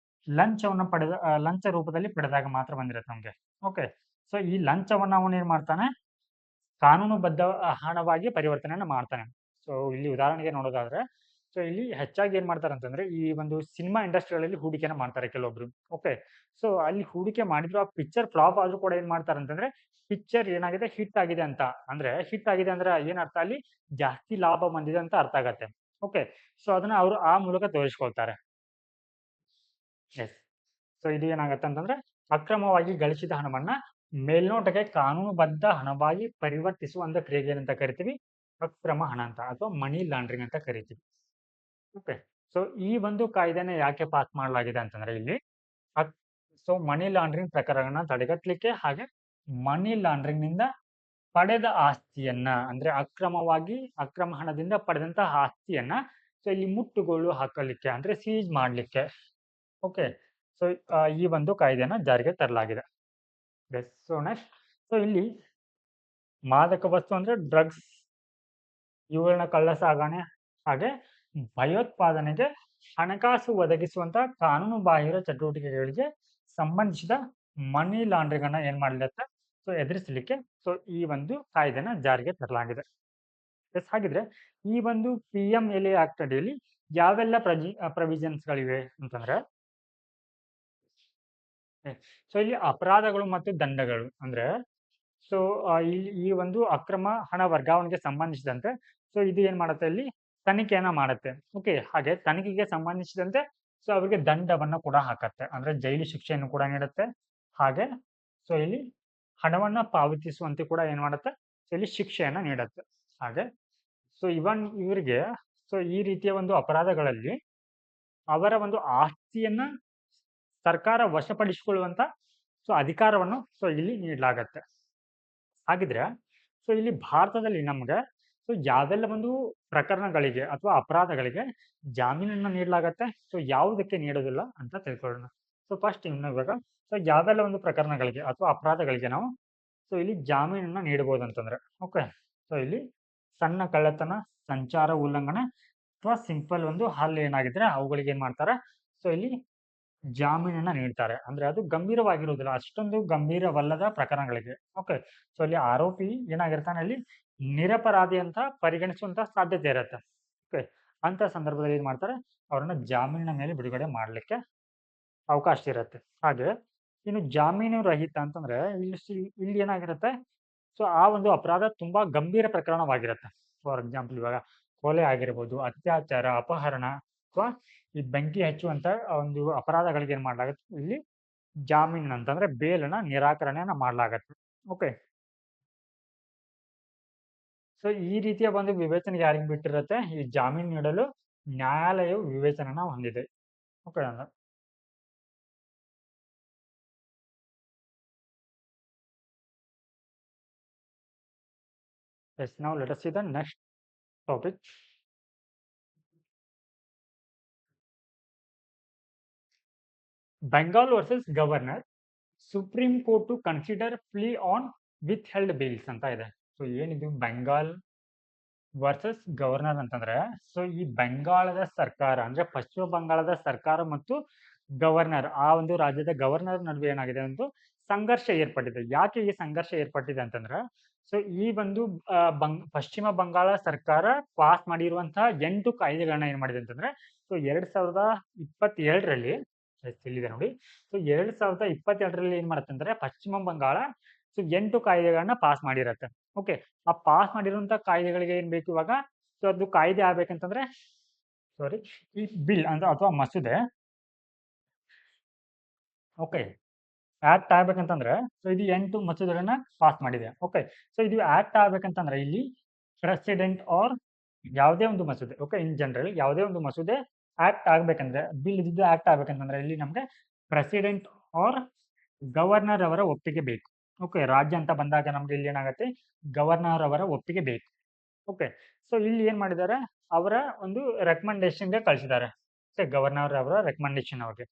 ಲಂಚವನ್ನ ಪಡೆದ ಲಂಚ ರೂಪದಲ್ಲಿ ಪಡೆದಾಗ ಮಾತ್ರ ಬಂದಿರುತ್ತೆ ನಮ್ಗೆ. ಓಕೆ, ಸೊ ಈ ಲಂಚವನ್ನ ಅವನು ಏನ್ ಮಾಡ್ತಾನೆ, ಕಾನೂನುಬದ್ಧ ಹಣವಾಗಿ ಪರಿವರ್ತನೆಯನ್ನ ಮಾಡ್ತಾನೆ. ಸೊ ಇಲ್ಲಿ ಉದಾಹರಣೆಗೆ ನೋಡೋದಾದ್ರೆ ಸೊ ಇಲ್ಲಿ ಹೆಚ್ಚಾಗಿ ಏನ್ ಮಾಡ್ತಾರೆ ಅಂತಂದ್ರೆ ಈ ಒಂದು ಸಿನಿಮಾ ಇಂಡಸ್ಟ್ರಿಗಳಲ್ಲಿ ಹೂಡಿಕೆನ ಮಾಡ್ತಾರೆ ಕೆಲವೊಬ್ರು. ಓಕೆ, ಸೊ ಅಲ್ಲಿ ಹೂಡಿಕೆ ಮಾಡಿದ್ರು ಆ ಪಿಕ್ಚರ್ ಫ್ಲಾಪ್ ಆದ್ರೂ ಕೂಡ ಏನ್ ಮಾಡ್ತಾರೆ ಅಂತಂದ್ರೆ ಪಿಕ್ಚರ್ ಏನಾಗಿದೆ ಹಿಟ್ ಆಗಿದೆ ಅಂತ, ಅಂದ್ರೆ ಹಿಟ್ ಆಗಿದೆ ಅಂದ್ರೆ ಏನ್ ಅರ್ಥ, ಅಲ್ಲಿ ಜಾಸ್ತಿ ಲಾಭ ಬಂದಿದೆ ಅಂತ ಅರ್ಥ ಆಗತ್ತೆ. ಓಕೆ, ಸೊ ಅದನ್ನ ಅವರು ಆ ಮೂಲಕ ತೋರಿಸ್ಕೊಳ್ತಾರೆ. ಎಸ್, ಸೊ ಇದು ಏನಾಗತ್ತೆ ಅಂತಂದ್ರೆ ಅಕ್ರಮವಾಗಿ ಗಳಿಸಿದ ಹಣವನ್ನ ಮೇಲ್ನೋಟಕ್ಕೆ ಕಾನೂನುಬದ್ಧ ಹಣವಾಗಿ ಪರಿವರ್ತಿಸುವಂತ ಕ್ರಿಯೆಗೆ ಏನಂತ ಕರಿತೀವಿ, ಅಕ್ರಮ ಹಣ ಅಂತ ಅಥವಾ ಮನಿ ಲಾಂಡ್ರಿಂಗ್ ಅಂತ ಕರಿತೀವಿ. ಓಕೆ, ಸೊ ಈ ಒಂದು ಕಾಯ್ದೆನ ಯಾಕೆ ಪಾಸ್ ಮಾಡಲಾಗಿದೆ ಅಂತಂದ್ರೆ ಇಲ್ಲಿ ಸೊ ಮನಿ ಲಾಂಡ್ರಿಂಗ್ ಪ್ರಕರಣಗಳನ್ನ ತಡೆಗಟ್ಟಲಿಕ್ಕೆ, ಹಾಗೆ ಮನಿ ಲಾಂಡ್ರಿಂಗ್ ನಿಂದ ಪಡೆದ ಆಸ್ತಿಯನ್ನ ಅಂದ್ರೆ ಅಕ್ರಮ ಹಣದಿಂದ ಪಡೆದಂತಹ ಆಸ್ತಿಯನ್ನ ಸೊ ಇಲ್ಲಿ ಮುಟ್ಟುಗೋಲು ಹಾಕಲಿಕ್ಕೆ ಅಂದ್ರೆ ಸೀಜ್ ಮಾಡ್ಲಿಕ್ಕೆ. ಓಕೆ, ಸೊ ಈ ಒಂದು ಕಾಯ್ದೆನ ಜಾರಿಗೆ ತರಲಾಗಿದೆ. ಸೊ ನೆಕ್ಸ್ಟ್, ಸೊ ಇಲ್ಲಿ ಮಾದಕ ವಸ್ತು ಅಂದ್ರೆ ಡ್ರಗ್ಸ್, ಇವುಗಳನ್ನ ಕಳ್ಳ ಸಾಗಣೆ ಹಾಗೆ ಭಯೋತ್ಪಾದನೆಗೆ ಹಣಕಾಸು ಒದಗಿಸುವಂತ ಕಾನೂನು ಬಾಹಿರ ಚಟುವಟಿಕೆಗಳಿಗೆ ಸಂಬಂಧಿಸಿದ ಮನಿ ಲಾಂಡ್ರಿಂಗ್ ಅನ್ನ ಏನ್ ಮಾಡಲಿಕ್ಕೆ ಸೊ ಎದುರಿಸಲಿಕ್ಕೆ ಸೊ ಈ ಒಂದು ಕಾಯ್ದೆನ ಜಾರಿಗೆ ತರಲಾಗಿದೆ. ಹಾಗಿದ್ರೆ ಈ ಒಂದು PMLA ಆಕ್ಟ್ ಅಡಿಯಲ್ಲಿ ಯಾವೆಲ್ಲ ಪ್ರೊವಿಷನ್ಸ್ ಗಳಿವೆ ಅಂತಂದ್ರೆ ಸೊ ಇಲ್ಲಿ ಅಪರಾಧಗಳು ಮತ್ತು ದಂಡಗಳು ಅಂದ್ರೆ ಸೊ ಇಲ್ಲಿ ಈ ಒಂದು ಅಕ್ರಮ ಹಣ ವರ್ಗಾವಣೆಗೆ ಸಂಬಂಧಿಸಿದಂತೆ ಸೊ ಇದು ಏನ್ ಮಾಡುತ್ತೆ, ಇಲ್ಲಿ ತನಿಖೆಯನ್ನ ಮಾಡುತ್ತೆ. ಓಕೆ, ಹಾಗೆ ತನಿಖೆಗೆ ಸಂಬಂಧಿಸಿದಂತೆ ಸೊ ಅವರಿಗೆ ದಂಡವನ್ನ ಕೂಡ ಹಾಕತ್ತೆ, ಅಂದ್ರೆ ಜೈಲು ಶಿಕ್ಷೆಯನ್ನು ಕೂಡ ನೀಡುತ್ತೆ. ಹಾಗೆ ಸೊ ಇಲ್ಲಿ ಹಣವನ್ನ ಪಾವತಿಸುವಂತೆ ಕೂಡ ಏನ್ ಮಾಡುತ್ತೆ, ಸೊ ಇಲ್ಲಿ ಶಿಕ್ಷೆಯನ್ನ ನೀಡುತ್ತೆ. ಹಾಗೆ ಸೊ ಇವರಿಗೆ ಸೊ ಈ ರೀತಿಯ ಒಂದು ಅಪರಾಧಗಳಲ್ಲಿ ಅವರ ಒಂದು ಆಸ್ತಿಯನ್ನ ಸರ್ಕಾರ ವಶಪಡಿಸಿಕೊಳ್ಳುವಂತ ಸೊ ಅಧಿಕಾರವನ್ನು ಸೊ ಇಲ್ಲಿ ನೀಡಲಾಗತ್ತೆ. ಹಾಗಿದ್ರೆ ಸೊ ಇಲ್ಲಿ ಭಾರತದಲ್ಲಿ ನಮ್ಗೆ ಸೊ ಯಾವೆಲ್ಲ ಒಂದು ಪ್ರಕರಣಗಳಿಗೆ ಅಥವಾ ಅಪರಾಧಗಳಿಗೆ ಜಾಮೀನನ್ನ ನೀಡಲಾಗತ್ತೆ, ಸೊ ಯಾವುದಕ್ಕೆ ನೀಡೋದಿಲ್ಲ ಅಂತ ತಿಳ್ಕೊಳ್ಳೋಣ. ಸೊ ಫಸ್ಟ್ ಇವಾಗ ಸೊ ಯಾವೆಲ್ಲ ಒಂದು ಪ್ರಕರಣಗಳಿಗೆ ಅಥವಾ ಅಪರಾಧಗಳಿಗೆ ನಾವು ಸೊ ಇಲ್ಲಿ ಜಾಮೀನನ್ನ ನೀಡಬಹುದು ಅಂತಂದ್ರೆ ಓಕೆ. ಸೊ ಇಲ್ಲಿ ಸಣ್ಣ ಕಳ್ಳತನ, ಸಂಚಾರ ಉಲ್ಲಂಘನೆ ಅಥವಾ ಸಿಂಪಲ್ ಒಂದು ಹಲ್ಲೆ ಏನಾಗಿದ್ರೆ ಅವುಗಳಿಗೆ ಏನ್ ಮಾಡ್ತಾರೆ, ಸೊ ಇಲ್ಲಿ ಜಾಮೀನನ್ನ ನೀಡ್ತಾರೆ. ಅಂದ್ರೆ ಅದು ಗಂಭೀರವಾಗಿರುವುದಿಲ್ಲ, ಅಷ್ಟೊಂದು ಗಂಭೀರವಲ್ಲದ ಪ್ರಕರಣಗಳಿಗೆ. ಓಕೆ. ಸೊ ಅಲ್ಲಿ ಆರೋಪಿ ಏನಾಗಿರ್ತಾನೆ ಅಲ್ಲಿ ನಿರಪರಾಧಿ ಅಂತ ಪರಿಗಣಿಸುವಂತ ಸಾಧ್ಯತೆ ಇರುತ್ತೆ. ಓಕೆ. ಅಂತ ಸಂದರ್ಭದಲ್ಲಿ ಏನ್ ಮಾಡ್ತಾರೆ, ಅವ್ರನ್ನ ಜಾಮೀನಿನ ಮೇಲೆ ಬಿಡುಗಡೆ ಮಾಡ್ಲಿಕ್ಕೆ ಅವಕಾಶ ಇರುತ್ತೆ. ಹಾಗೆ ಇನ್ನು ಜಾಮೀನು ರಹಿತ ಅಂತಂದ್ರೆ ಇಲ್ಲಿ ಏನಾಗಿರುತ್ತೆ, ಸೊ ಆ ಒಂದು ಅಪರಾಧ ತುಂಬಾ ಗಂಭೀರ ಪ್ರಕರಣವಾಗಿರುತ್ತೆ. ಫಾರ್ ಎಕ್ಸಾಂಪಲ್ ಇವಾಗ ಕೊಲೆ ಆಗಿರ್ಬೋದು, ಅತ್ಯಾಚಾರ, ಅಪಹರಣ ಅಥವಾ ಈ ಬೆಂಕಿ ಹಚ್ಚುವಂತ ಒಂದು ಅಪರಾಧಗಳಿಗೆ ಏನ್ ಮಾಡ್ಲಾಗತ್ತೆ, ಇಲ್ಲಿ ಜಾಮೀನ್ ಅಂತಂದ್ರೆ ಬೇಲನ್ನ ನಿರಾಕರಣೆಯನ್ನ ಮಾಡ್ಲಾಗತ್ತೆ. ಓಕೆ. ಸೊ ಈ ರೀತಿಯ ಒಂದು ವಿವೇಚನೆಗೆ ಯಾರಿಗೆ ಬಿಟ್ಟಿರುತ್ತೆ, ಈ ಜಾಮೀನು ನೀಡಲು ನ್ಯಾಯಾಲಯವು ವಿವೇಚನೆನ ಹೊಂದಿದೆ. Okay. Yes, now let us see the next topic. Bengal versus Governor. Supreme court consider plea on with bills ಅಂತ ಇದೆ. ಸೊ ಏನಿದು ಬೆಂಗಾಲ್ ವರ್ಸಸ್ ಗವರ್ನರ್ ಅಂತಂದ್ರೆ, ಸೊ ಈ ಬೆಂಗಾಳದ ಸರ್ಕಾರ ಅಂದ್ರೆ ಪಶ್ಚಿಮ ಬಂಗಾಳದ ಸರ್ಕಾರ ಮತ್ತು ಗವರ್ನರ್, ಆ ಒಂದು ರಾಜ್ಯದ ಗವರ್ನರ್ ನಡುವೆ ಏನಾಗಿದೆ, ಒಂದು ಸಂಘರ್ಷ ಏರ್ಪಟ್ಟಿದೆ. ಯಾಕೆ ಈ ಸಂಘರ್ಷ ಏರ್ಪಟ್ಟಿದೆ ಅಂತಂದ್ರೆ, ಸೊ ಈ ಒಂದು ಪಶ್ಚಿಮ ಬಂಗಾಳ ಸರ್ಕಾರ ಪಾಸ್ ಮಾಡಿರುವಂತಹ 8 ಕಾಯ್ದೆಗಳನ್ನ ಏನ್ ಮಾಡಿದೆ ಅಂತಂದ್ರೆ, ಸೊ 2022ರಲ್ಲಿ ಇಲ್ಲಿದೆ ನೋಡಿ. ಸೊ 2022ರಲ್ಲಿ ಏನ್ ಮಾಡುತ್ತೆ ಅಂದ್ರೆ ಪಶ್ಚಿಮ ಬಂಗಾಳ ಸೊ 8 ಕಾಯ್ದೆಗಳನ್ನ ಪಾಸ್ ಮಾಡಿರತ್ತೆ. ಓಕೆ. ಆ ಪಾಸ್ ಮಾಡಿರುವಂತ ಕಾಯ್ದೆಗಳಿಗೆ ಏನ್ ಬೇಕು ಇವಾಗ, ಸೊ ಅದು ಕಾಯ್ದೆ ಆಗ್ಬೇಕಂತಂದ್ರೆ ಸಾರಿ ಈ ಬಿಲ್ ಅಂದ್ರೆ ಅಥವಾ ಮಸೂದೆ ಓಕೆ ಆಕ್ಟ್ ಆಗ್ಬೇಕಂತಂದ್ರೆ, ಸೊ ಇದು 8 ಮಸೂದೆಗಳನ್ನ ಪಾಸ್ ಮಾಡಿದೆ. ಓಕೆ. ಸೊ ಇದು ಆಕ್ಟ್ ಆಗ್ಬೇಕಂತಂದ್ರೆ ಇಲ್ಲಿ ಪ್ರೆಸಿಡೆಂಟ್ ಆರ್ ಯಾವುದೇ ಒಂದು ಮಸೂದೆ, ಓಕೆ, ಇನ್ ಜನರಲ್ ಯಾವುದೇ ಒಂದು ಮಸೂದೆ ಆಕ್ಟ್ ಆಗ್ಬೇಕಂದ್ರೆ, ಬಿಲ್ ಇದ್ದು ಆಕ್ಟ್ ಆಗ್ಬೇಕಂತಂದ್ರೆ ಇಲ್ಲಿ ನಮ್ಗೆ ಪ್ರೆಸಿಡೆಂಟ್ ಆರ್ ಗವರ್ನರ್ ಅವರ ಒಪ್ಪಿಗೆ ಬೇಕು. ಓಕೆ. ರಾಜ್ಯ ಅಂತ ಬಂದಾಗ ನಮ್ಗೆ ಇಲ್ಲಿ ಏನಾಗುತ್ತೆ, ಗವರ್ನರ್ ಅವರ ಒಪ್ಪಿಗೆ ಬೇಕು. ಓಕೆ. ಸೊ ಇಲ್ಲಿ ಏನ್ ಮಾಡಿದ್ದಾರೆ, ಅವರ ಒಂದು ರೆಕಮೆಂಡೇಶನ್ಗೆ ಕಳಿಸಿದ್ದಾರೆ, ಗವರ್ನರ್ ಅವರ ರೆಕಮೆಂಡೇಶನ್ ಅವ್ರಿಗೆ.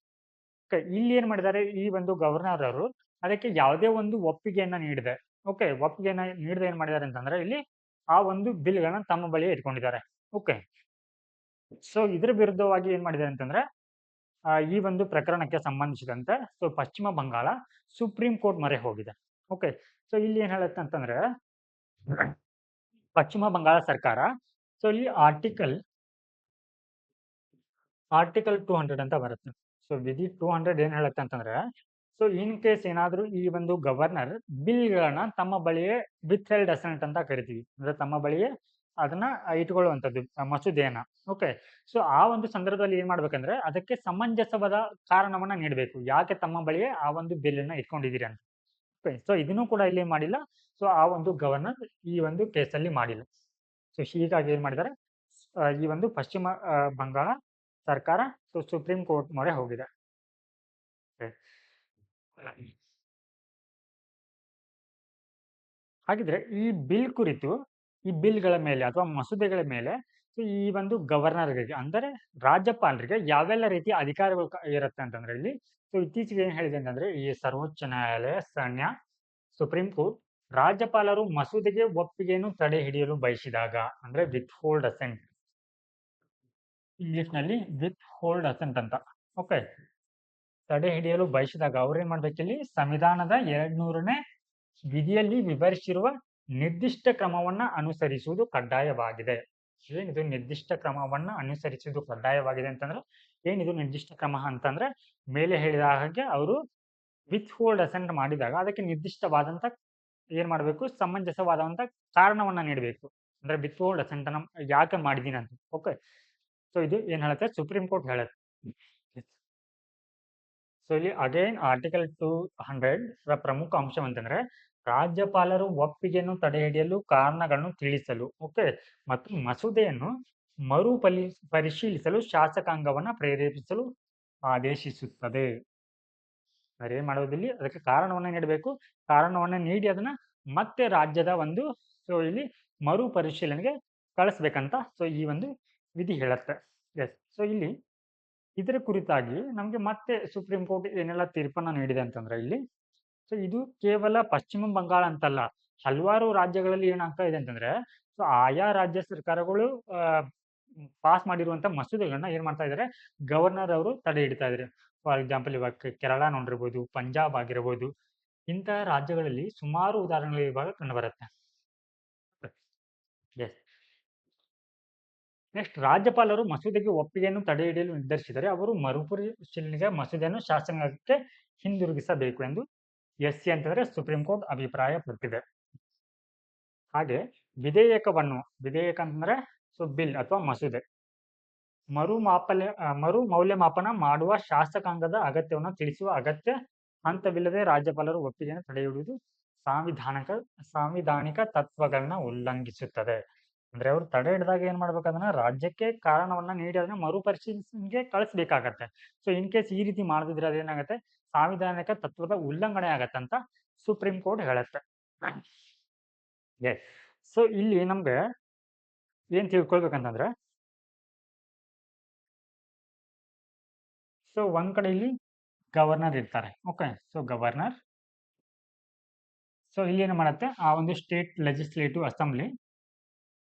ಓಕೆ. ಇಲ್ಲಿ ಏನ್ ಮಾಡಿದ್ದಾರೆ, ಈ ಒಂದು ಗವರ್ನರ್ ಅವರು ಅದಕ್ಕೆ ಯಾವುದೇ ಒಂದು ಒಪ್ಪಿಗೆಯನ್ನ ನೀಡಿದೆ. ಓಕೆ. ಒಪ್ಪಿಗೆಯನ್ನ ನೀಡದೆ ಏನ್ ಮಾಡಿದ್ದಾರೆ ಅಂತಂದ್ರೆ ಇಲ್ಲಿ ಆ ಒಂದು ಬಿಲ್ಗಳನ್ನ ತಮ್ಮ ಬಳಿ ಇಟ್ಕೊಂಡಿದ್ದಾರೆ. ಓಕೆ. ಸೊ ಇದ್ರ ವಿರುದ್ಧವಾಗಿ ಏನ್ ಮಾಡಿದ್ದಾರೆ ಅಂತಂದ್ರೆ, ಈ ಒಂದು ಪ್ರಕರಣಕ್ಕೆ ಸಂಬಂಧಿಸಿದಂತೆ ಸೊ ಪಶ್ಚಿಮ ಬಂಗಾಳ ಸುಪ್ರೀಂ ಕೋರ್ಟ್ ಮೊರೆ ಹೋಗಿದೆ. ಓಕೆ. ಸೊ ಇಲ್ಲಿ ಏನ್ ಹೇಳುತ್ತೆ ಅಂತಂದ್ರೆ, ಪಶ್ಚಿಮ ಬಂಗಾಳ ಸರ್ಕಾರ ಸೊ ಇಲ್ಲಿ ಆರ್ಟಿಕಲ್ 200 ಅಂತ ಬರುತ್ತೆ. ಸೊ ವಿಧಿ 200 ಏನ್ ಹೇಳುತ್ತೆ ಅಂತಂದ್ರೆ, ಸೊ ಇನ್ ಕೇಸ್ ಏನಾದ್ರೂ ಈ ಒಂದು ಗವರ್ನರ್ ಬಿಲ್ಗಳನ್ನ ತಮ್ಮ ಬಳಿಯೇ ವಿತ್ಹೆಲ್ಡ್ ಅಸೆಂಟ್ ಅಂತ ಕರಿತೀವಿ, ಅಂದ್ರೆ ತಮ್ಮ ಬಳಿಯೇ ಅದನ್ನ ಇಟ್ಕೊಳ್ಳುವಂಥದ್ದು ಮಸೂದೆಯನ್ನ. ಓಕೆ. ಸೊ ಆ ಒಂದು ಸಂದರ್ಭದಲ್ಲಿ ಏನ್ ಮಾಡ್ಬೇಕಂದ್ರೆ ಅದಕ್ಕೆ ಸಮಂಜಸವಾದ ಕಾರಣವನ್ನ ನೀಡಬೇಕು, ಯಾಕೆ ತಮ್ಮ ಬಳಿಯೇ ಆ ಒಂದು ಬಿಲ್ ಇಟ್ಕೊಂಡಿದ್ದೀರಿ ಅಂತ. ಓಕೆ. ಸೊ ಇದನ್ನು ಕೂಡ ಇಲ್ಲಿ ಮಾಡಿಲ್ಲ. ಸೊ ಆ ಒಂದು ಗವರ್ನರ್ ಈ ಒಂದು ಕೇಸಲ್ಲಿ ಮಾಡಿಲ್ಲ. ಸೊ ಹೀಗಾಗಿ ಏನ್ ಮಾಡಿದ್ದಾರೆ, ಈ ಒಂದು ಪಶ್ಚಿಮ ಬಂಗಾಳ ಸರ್ಕಾರ ಸೊ ಸುಪ್ರೀಂ ಕೋರ್ಟ್ ಮೊರೆ ಹೋಗಿದೆ. ಹಾಗಿದ್ರೆ ಈ ಬಿಲ್ ಕುರಿತು, ಈ ಬಿಲ್ಗಳ ಮೇಲೆ ಅಥವಾ ಮಸೂದೆಗಳ ಮೇಲೆ ಸೊ ಈ ಒಂದು ಗವರ್ನರ್‌ಗಳಿಗೆ ಅಂದರೆ ರಾಜ್ಯಪಾಲರಿಗೆ ಯಾವೆಲ್ಲ ರೀತಿಯ ಅಧಿಕಾರಗಳು ಇರುತ್ತೆ ಅಂತಂದ್ರೆ ಇಲ್ಲಿ, ಸೊ ಇತ್ತೀಚೆಗೆ ಏನ್ ಹೇಳಿದೆ ಅಂತಂದ್ರೆ ಈ ಸರ್ವೋಚ್ಚ ನ್ಯಾಯಾಲಯ ಸುಪ್ರೀಂ ಕೋರ್ಟ್ ರಾಜ್ಯಪಾಲರು ಮಸೂದೆಗೆ ಒಪ್ಪಿಗೆಯನ್ನು ತಡೆ ಹಿಡಿಯಲು ಬಯಸಿದಾಗ, ಅಂದ್ರೆ ವಿತ್ ಹೋಲ್ಡ್ ಅಸೆಂಟ್, ಇಂಗ್ಲಿಷ್ ನಲ್ಲಿ ವಿತ್ ಹೋಲ್ಡ್ ಅಸೆಂಟ್ ಅಂತ. ಓಕೆ. ತಡೆ ಹಿಡಿಯಲು ಬಯಸಿದಾಗ ಅವ್ರೇನ್ ಮಾಡ್ಬೇಕಿಲ್ಲಿ, ಸಂವಿಧಾನದ 200ನೇ ವಿಧಿಯಲ್ಲಿ ವಿವರಿಸಿರುವ ನಿರ್ದಿಷ್ಟ ಕ್ರಮವನ್ನ ಅನುಸರಿಸುವುದು ಕಡ್ಡಾಯವಾಗಿದೆ. ಏನಿದು ನಿರ್ದಿಷ್ಟ ಕ್ರಮವನ್ನ ಅನುಸರಿಸುವುದು ಕಡ್ಡಾಯವಾಗಿದೆ ಅಂತಂದ್ರೆ, ಏನಿದು ನಿರ್ದಿಷ್ಟ ಕ್ರಮ ಅಂತಂದ್ರೆ, ಮೇಲೆ ಹೇಳಿದ ಹಾಗೆ ಅವರು ವಿತ್ ಹೋಲ್ಡ್ ಅಸೆಂಟ್ ಮಾಡಿದಾಗ ಅದಕ್ಕೆ ನಿರ್ದಿಷ್ಟವಾದಂತ ಏನ್ ಮಾಡ್ಬೇಕು, ಸಮಂಜಸವಾದಂತ ಕಾರಣವನ್ನ ನೀಡಬೇಕು. ಅಂದ್ರೆ ವಿತ್ ಹೋಲ್ಡ್ ಅಸೆಂಟ್ ಅನ್ನ ಯಾಕೆ ಮಾಡಿದೀನಿ ಅಂತ. ಓಕೆ. ಸೊ ಇದು ಏನ್ ಹೇಳುತ್ತೆ, ಸುಪ್ರೀಂ ಕೋರ್ಟ್ ಹೇಳುತ್ತೆ. ಸೊ ಇಲ್ಲಿ ಅಗೈನ್ ಆರ್ಟಿಕಲ್ 200 ಪ್ರಮುಖ ಅಂಶವಂತಂದ್ರೆ ರಾಜ್ಯಪಾಲರು ಒಪ್ಪಿಗೆಯನ್ನು ತಡೆಹಿಡಿಯಲು ಕಾರಣಗಳನ್ನು ತಿಳಿಸಲು, ಓಕೆ, ಮತ್ತು ಮಸೂದೆಯನ್ನು ಪರಿಶೀಲಿಸಲು ಶಾಸಕಾಂಗವನ್ನ ಪ್ರೇರೇಪಿಸಲು ಆದೇಶಿಸುತ್ತದೆ. ಏನ್ ಮಾಡೋದಿಲ್ಲಿ, ಅದಕ್ಕೆ ಕಾರಣವನ್ನ ನೀಡಬೇಕು. ಕಾರಣವನ್ನ ನೀಡಿ ಅದನ್ನ ಮತ್ತೆ ರಾಜ್ಯದ ಒಂದು ಸೊ ಇಲ್ಲಿ ಮರು ಪರಿಶೀಲನೆಗೆ ಕಳಿಸ್ಬೇಕಂತ ಸೊ ಈ ಒಂದು ವಿಧಿ ಹೇಳುತ್ತೆ. ಎಸ್. ಸೊ ಇಲ್ಲಿ ಇದರ ಕುರಿತಾಗಿ ನಮಗೆ ಮತ್ತೆ ಸುಪ್ರೀಂ ಕೋರ್ಟ್ ಏನೆಲ್ಲ ತೀರ್ಪನ್ನ ನೀಡಿದೆ ಅಂತಂದ್ರೆ ಇಲ್ಲಿ, ಸೊ ಇದು ಕೇವಲ ಪಶ್ಚಿಮ ಬಂಗಾಳ ಅಂತಲ್ಲ, ಹಲವಾರು ರಾಜ್ಯಗಳಲ್ಲಿ ಏನಾಗ್ತಾ ಇದೆ ಅಂತಂದ್ರೆ, ಸೊ ಆಯಾ ರಾಜ್ಯ ಸರ್ಕಾರಗಳು ಪಾಸ್ ಮಾಡಿರುವಂತ ಮಸೂದೆಗಳನ್ನ ಏನ್ ಮಾಡ್ತಾ ಇದ್ದಾರೆ, ಗವರ್ನರ್ ಅವರು ತಡೆ ಹಿಡಿತಾ ಇದ್ದಾರೆ. ಫಾರ್ ಎಕ್ಸಾಂಪಲ್ ಇವಾಗ ಕೇರಳ ನೋಡಿರ್ಬೋದು, ಪಂಜಾಬ್ ಆಗಿರ್ಬೋದು, ಇಂತಹ ರಾಜ್ಯಗಳಲ್ಲಿ ಸುಮಾರು ಉದಾಹರಣೆಗಳು ಇವಾಗ ಕಂಡು ಬರುತ್ತೆ. ಎಸ್. ನೆಕ್ಸ್ಟ್, ರಾಜ್ಯಪಾಲರು ಮಸೂದೆಗೆ ಒಪ್ಪಿಗೆಯನ್ನು ತಡೆ ಹಿಡಿಯಲು ನಿರ್ಧರಿಸಿದರೆ ಅವರು ಮರುಪರಿಶೀಲನೆಗೆ ಮಸೂದೆಯನ್ನು ಶಾಸನಾಂಗಕ್ಕೆ ಹಿಂದಿರುಗಿಸಬೇಕು ಎಂದು ಎಸ್ಸಿ ಅಂತಂದ್ರೆ ಸುಪ್ರೀಂ ಕೋರ್ಟ್ ಅಭಿಪ್ರಾಯ ಪಟ್ಟಿದೆ. ಹಾಗೆ ವಿಧೇಯಕ ಅಂತಂದ್ರೆ ಸೊ ಬಿಲ್ ಅಥವಾ ಮಸೂದೆ ಮರು ಮೌಲ್ಯಮಾಪನ ಮಾಡುವ ಶಾಸಕಾಂಗದ ಅಗತ್ಯವನ್ನು ತಿಳಿಸುವ ಅಗತ್ಯ ಹಂತವಿಲ್ಲದೆ ರಾಜ್ಯಪಾಲರು ಒಪ್ಪಿಗೆಯನ್ನು ತಡೆ ಹಿಡಿಯುವುದು ಸಾಂವಿಧಾನಿಕ ತತ್ವಗಳನ್ನ ಉಲ್ಲಂಘಿಸುತ್ತದೆ. ಅಂದ್ರೆ ಅವರು ತಡೆ ಹಿಡಿದಾಗ ಏನ್ ಮಾಡ್ಬೇಕಂದ್ರೆ ರಾಜ್ಯಕ್ಕೆ ಕಾರಣವನ್ನ ನೀಡಿ ಅದನ್ನ ಮರುಪರಿಶೀಲನೆಗೆ ಕಳಿಸ್ಬೇಕಾಗತ್ತೆ. ಸೊ ಇನ್ ಕೇಸ್ ಈ ರೀತಿ ಮಾಡದಿದ್ರೆ ಅದೇನಾಗತ್ತೆ, ಸಾಂವಿಧಾನಿಕ ತತ್ವದ ಉಲ್ಲಂಘನೆ ಆಗತ್ತೆ ಅಂತ ಸುಪ್ರೀಂ ಕೋರ್ಟ್ ಹೇಳುತ್ತೆ. ಎಸ್. ಸೊ ಇಲ್ಲಿ ನಮ್ಗೆ ಏನ್ ತಿಳ್ಕೊಳ್ಬೇಕಂತಂದ್ರೆ, ಸೊ ಒಂದ್ ಕಡೆ ಇಲ್ಲಿ ಗವರ್ನರ್ ಇರ್ತಾರೆ. ಓಕೆ, ಸೊ ಗವರ್ನರ್ ಸೊ ಇಲ್ಲಿ ಏನು ಮಾಡುತ್ತೆ, ಆ ಒಂದು ಸ್ಟೇಟ್ ಲೆಜಿಸ್ಲೇಟಿವ್ ಅಸೆಂಬ್ಲಿ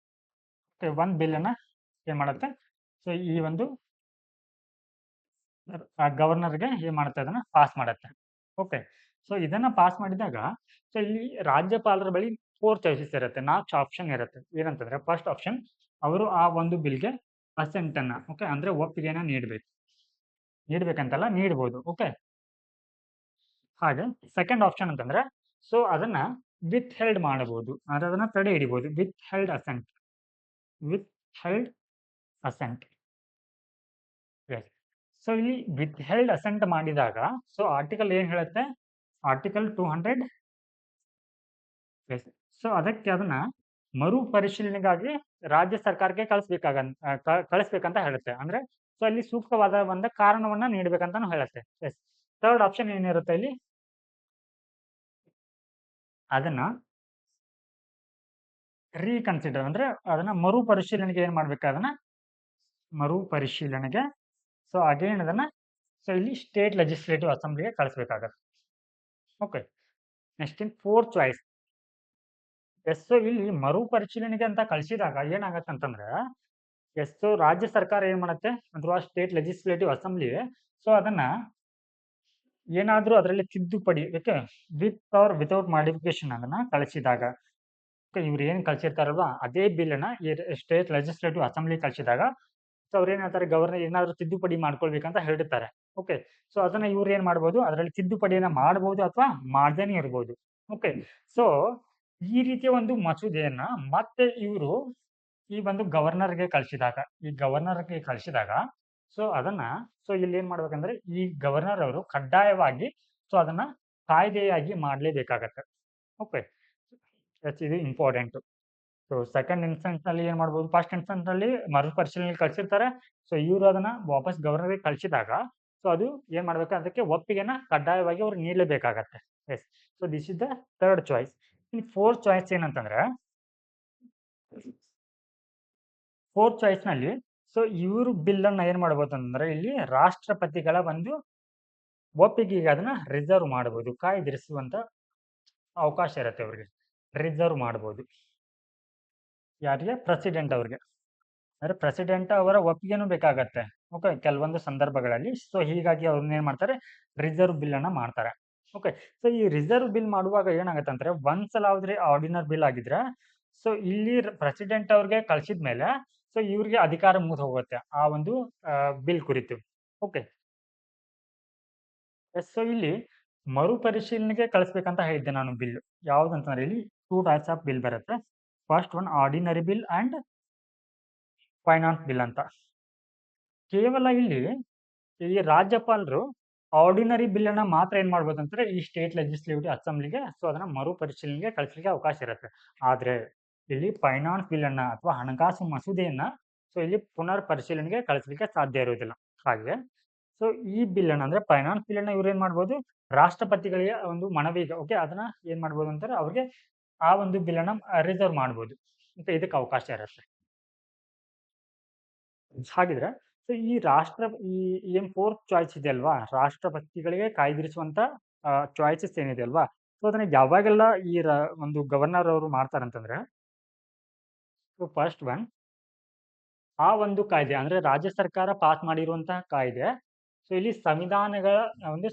ಒಂದ್ ಬಿಲ್ ಅನ್ನ ಏನ್ ಮಾಡುತ್ತೆ, ಸೊ ಈ ಒಂದು ಗವರ್ನರ್ಗೆ ಏನ್ ಮಾಡುತ್ತೆ, ಅದನ್ನ ಪಾಸ್ ಮಾಡುತ್ತೆ. ಓಕೆ, ಸೊ ಇದನ್ನ ಪಾಸ್ ಮಾಡಿದಾಗ ಸೊ ಇಲ್ಲಿ ರಾಜ್ಯಪಾಲರ ಬಳಿ 4 ಚಾಯ್ಸಸ್ ಇರುತ್ತೆ, 4 ಆಪ್ಷನ್ ಇರುತ್ತೆ. ಏನಂತಂದ್ರೆ, ಫಸ್ಟ್ ಆಪ್ಷನ್ ಅವರು ಆ ಒಂದು ಬಿಲ್ಗೆ ಅಸೆಂಟ್ ಅನ್ನ, ಓಕೆ ಅಂದ್ರೆ ಒಪ್ಪಿಗೆನ ನೀಡ್ಬೇಕಂತಲ್ಲ, ನೀಡಬಹುದು. ಓಕೆ, ಹಾಗೆ ಸೆಕೆಂಡ್ ಆಪ್ಷನ್ ಅಂತಂದ್ರೆ ಸೊ ಅದನ್ನ ವಿತ್ ಹೆಲ್ಡ್ ಮಾಡಬಹುದು, ಅಂದ್ರೆ ಅದನ್ನ ತಡೆ ಹಿಡಿಬಹುದು. Withheld assent. Yes. So ಇಲ್ಲಿ ವಿತ್ ಹೆಲ್ಡ್ ಅಸೆಂಟ್ ಮಾಡಿದಾಗ ಸೊ ಆರ್ಟಿಕಲ್ ಏನ್ ಹೇಳುತ್ತೆ, ಆರ್ಟಿಕಲ್ 200. ಎಸ್. ಸೊ ಅದಕ್ಕೆ ಅದನ್ನ ಮರು ಪರಿಶೀಲನೆಗಾಗಿ ರಾಜ್ಯ ಸರ್ಕಾರಕ್ಕೆ ಕಳಿಸ್ಬೇಕಂತ ಹೇಳುತ್ತೆ. ಅಂದ್ರೆ ಸೊ ಅಲ್ಲಿ ಸೂಕ್ತವಾದ ಒಂದು ಕಾರಣವನ್ನ ನೀಡಬೇಕಂತಾನು ಹೇಳುತ್ತೆ. ಎಸ್. ಥರ್ಡ್ ಆಪ್ಷನ್ ಏನಿರುತ್ತೆ ಇಲ್ಲಿ, ಅದನ್ನ ರೀಕನ್ಸಿಡರ್ ಅಂದ್ರೆ ಅದನ್ನ ಮರುಪರಿಶೀಲನೆಗೆ ಏನ್ ಮಾಡ್ಬೇಕು, ಅದನ್ನ ಮರುಪರಿಶೀಲನೆಗೆ ಸೊ ಅಗೇನ್ ಅದನ್ನ ಸೊ ಇಲ್ಲಿ ಸ್ಟೇಟ್ ಲೆಜಿಸ್ಲೇಟಿವ್ ಅಸೆಂಬ್ಲಿಗೆ ಕಳಿಸ್ಬೇಕಾಗತ್ತೆ. Okay, next in fourth choice. Yes. So ಇಲ್ಲಿ ಮರುಪರಿಶೀಲನೆಗೆ ಅಂತ ಕಳಿಸಿದಾಗ ಏನಾಗತ್ತೆ ಅಂತಂದ್ರೆ, ಎಸ್. ಸೊ ರಾಜ್ಯ ಸರ್ಕಾರ ಏನ್ ಮಾಡುತ್ತೆ ಅಥವಾ ಸ್ಟೇಟ್ ಲೆಜಿಸ್ಲೇಟಿವ್ ಅಸೆಂಬ್ಲಿ ಸೊ ಅದನ್ನ ಏನಾದ್ರೂ ಅದರಲ್ಲಿ ತಿದ್ದುಪಡಿ ವಿತ್ ಆರ್ ವಿತೌಟ್ ಮಾಡಿಫಿಕೇಶನ್ ಅದನ್ನ ಕಳಿಸಿದಾಗ, ಇವ್ರು ಏನ್ ಕಳ್ಸಿರ್ತಾರಲ್ವಾ ಅದೇ ಬಿಲ್ ಅನ್ನ ಸ್ಟೇಟ್ ಲೆಜಿಸ್ಲೇಟಿವ್ ಅಸೆಂಬ್ಲಿ ಕಳ್ಸಿದಾಗ ಸೊ ಅವ್ರು ಏನ್ ಹೇಳ್ತಾರೆ, ಗವರ್ನರ್ ಏನಾದ್ರು ತಿದ್ದುಪಡಿ ಮಾಡ್ಕೊಳ್ಬೇಕಂತ ಹೇಳಿರ್ತಾರೆ. ಓಕೆ, ಸೊ ಅದನ್ನ ಇವ್ರು ಏನ್ ಮಾಡ್ಬೋದು, ಅದರಲ್ಲಿ ತಿದ್ದುಪಡಿಯನ್ನ ಮಾಡಬಹುದು ಅಥವಾ ಮಾಡ್ದೇನೆ ಇರ್ಬೋದು. ಓಕೆ, ಸೊ ಈ ರೀತಿಯ ಒಂದು ಮಸೂದೆಯನ್ನ ಮತ್ತೆ ಇವರು ಈ ಒಂದು ಗವರ್ನರ್ಗೆ ಕಳಿಸಿದಾಗ ಸೊ ಅದನ್ನ ಸೊ ಇಲ್ಲಿ ಏನ್ ಮಾಡ್ಬೇಕಂದ್ರೆ ಈ ಗವರ್ನರ್ ಅವರು ಕಡ್ಡಾಯವಾಗಿ ಸೊ ಅದನ್ನ ಕಾಯ್ದೆಯಾಗಿ ಮಾಡ್ಲೇಬೇಕಾಗತ್ತೆ. ಓಕೆ, ಇದು ಇಂಪಾರ್ಟೆಂಟ್. ಸೊ ಸೆಕೆಂಡ್ ಇನ್ಸ್ಟೆನ್ಸ್ ನಲ್ಲಿ ಏನ್ ಮಾಡ್ಬೋದು, ಫಸ್ಟ್ ಇನ್ಸ್ಟೆನ್ಸ್ ನಲ್ಲಿ ಮರುಪರಿಶೀಲನೆ ಕಳ್ಸಿರ್ತಾರೆ. ಸೊ ಇವರು ಅದನ್ನ ವಾಪಸ್ ಗವರ್ನರ್ಗೆ ಕಳಿಸಿದಾಗ ಸೊ ಅದು ಏನ್ ಮಾಡ್ಬೇಕು, ಅದಕ್ಕೆ ಒಪ್ಪಿಗೆನ ಕಡ್ಡಾಯವಾಗಿ ಅವ್ರು ನೀಡಲೇಬೇಕಾಗತ್ತೆ. Yes. So this is the third choice. In fourth choice ಏನಂತಂದ್ರೆ, ಫೋರ್ತ್ ಚಾಯ್ಸ್ ನಲ್ಲಿ ಸೊ ಇವರು ಬಿಲ್ ಅನ್ನ ಏನ್ ಮಾಡಬಹುದು ಅಂದ್ರೆ ಇಲ್ಲಿ ರಾಷ್ಟ್ರಪತಿಗಳ ಒಂದು ಒಪ್ಪಿಗೆಗೆ ಅದನ್ನ ರಿಸರ್ವ್ ಮಾಡಬಹುದು, ಕಾಯ್ದಿರಿಸುವಂತ ಅವಕಾಶ ಇರುತ್ತೆ ಅವ್ರಿಗೆ. ರಿಸರ್ವ್ ಮಾಡಬಹುದು ಯಾರಿಗೆ, ಪ್ರೆಸಿಡೆಂಟ್ ಅವ್ರಿಗೆ. ಅಂದ್ರೆ ಪ್ರೆಸಿಡೆಂಟ್ ಅವರ ಒಪ್ಪಿಗೆನೂ ಬೇಕಾಗತ್ತೆ. ಓಕೆ, ಕೆಲವೊಂದು ಸಂದರ್ಭಗಳಲ್ಲಿ. ಸೊ ಹೀಗಾಗಿ ಅವ್ರನ್ನ ಏನ್ ಮಾಡ್ತಾರೆ, ರಿಸರ್ವ್ ಬಿಲ್ ಅನ್ನ ಮಾಡ್ತಾರೆ. ಓಕೆ, ಸೊ ಈ ರಿಸರ್ವ್ ಬಿಲ್ ಮಾಡುವಾಗ ಏನಾಗತ್ತೆ ಅಂದ್ರೆ, ಒಂದ್ಸಲ ಆದ್ರೆ ಆರ್ಡಿನರ್ ಬಿಲ್ ಆಗಿದ್ರೆ ಸೊ ಇಲ್ಲಿ ಪ್ರೆಸಿಡೆಂಟ್ ಅವ್ರಿಗೆ ಕಳ್ಸಿದ್ಮೇಲೆ ಸೊ ಇವ್ರಿಗೆ ಅಧಿಕಾರ ಮುಗಿದು ಹೋಗುತ್ತೆ ಆ ಒಂದು ಬಿಲ್ ಕುರಿತು. Okay, yes. ಸೊ ಇಲ್ಲಿ ಮರುಪರಿಶೀಲನೆಗೆ ಕಳಿಸ್ಬೇಕಂತ ಹೇಳಿದ್ದೆ ನಾನು ಬಿಲ್. ಯಾವ್ದಂತಂದ್ರೆ ಇಲ್ಲಿ 2 ಟೈಪ್ಸ್ ಆಫ್ ಬಿಲ್ ಬರುತ್ತೆ. First one ordinary bill and finance bill ಅಂತ. ಕೇವಲ ಇಲ್ಲಿ ಈ ರಾಜ್ಯಪಾಲರು ಆರ್ಡಿನರಿ ಬಿಲ್ ಅನ್ನ ಮಾತ್ರ ಏನ್ ಮಾಡ್ಬೋದು ಅಂದ್ರೆ ಈ ಸ್ಟೇಟ್ ಲೆಜಿಸ್ಲೇಟಿವ್ ಅಸೆಂಬ್ಲಿಗೆ ಸೊ ಅದನ್ನ ಮರುಪರಿಶೀಲನೆಗೆ ಕಳಿಸ್ಲಿಕ್ಕೆ ಅವಕಾಶ ಇರುತ್ತೆ. ಆದ್ರೆ ಇಲ್ಲಿ ಫೈನಾನ್ಸ್ ಬಿಲ್ ಅನ್ನ ಅಥವಾ ಹಣಕಾಸು ಮಸೂದೆಯನ್ನ ಸೊ ಇಲ್ಲಿ ಪುನರ್ ಪರಿಶೀಲನೆಗೆ ಕಳಿಸ್ಲಿಕ್ಕೆ ಸಾಧ್ಯ ಇರುವುದಿಲ್ಲ. ಹಾಗೆ ಸೊ ಈ ಬಿಲ್ ಅನ್ನ ಅಂದ್ರೆ ಫೈನಾನ್ಸ್ ಬಿಲ್ ಅನ್ನ ಇವ್ರು ಏನ್ ಮಾಡ್ಬೋದು, ರಾಷ್ಟ್ರಪತಿಗಳಿಗೆ ಒಂದು ಮನವಿಗೆ ಓಕೆ ಅದನ್ನ ಏನ್ ಮಾಡ್ಬೋದು ಅಂತಾರೆ, ಅವ್ರಿಗೆ ಆ ಒಂದು ಬಿಲ್ ಅನ್ನ ರಿಸರ್ವ್ ಮಾಡ್ಬೋದು. ಇದಕ್ಕೆ ಅವಕಾಶ ಇರುತ್ತೆ. ಹಾಗಿದ್ರೆ ಸೊ ಈ ರಾಷ್ಟ್ರ ಈ ಏನ್ ಫೋರ್ತ್ ಚಾಯ್ಸ್ ಇದೆ ಅಲ್ವಾ, ರಾಷ್ಟ್ರಪತಿಗಳಿಗೆ ಕಾಯ್ದಿರಿಸುವಂತ ಚಾಯ್ಸಸ್ ಏನಿದೆ ಅಲ್ವಾ, ಸೊ ಅದನ್ನ ಯಾವಾಗೆಲ್ಲ ಈ ಒಂದು ಗವರ್ನರ್ ಅವರು ಮಾಡ್ತಾರಂತಂದ್ರೆ, ಸೊ ಫಸ್ಟ್ ಒನ್, ಆ ಒಂದು ಕಾಯ್ದೆ ಅಂದ್ರೆ ರಾಜ್ಯ ಸರ್ಕಾರ ಪಾಸ್ ಮಾಡಿರುವಂತಹ ಕಾಯ್ದೆ, ಸೊ ಇಲ್ಲಿ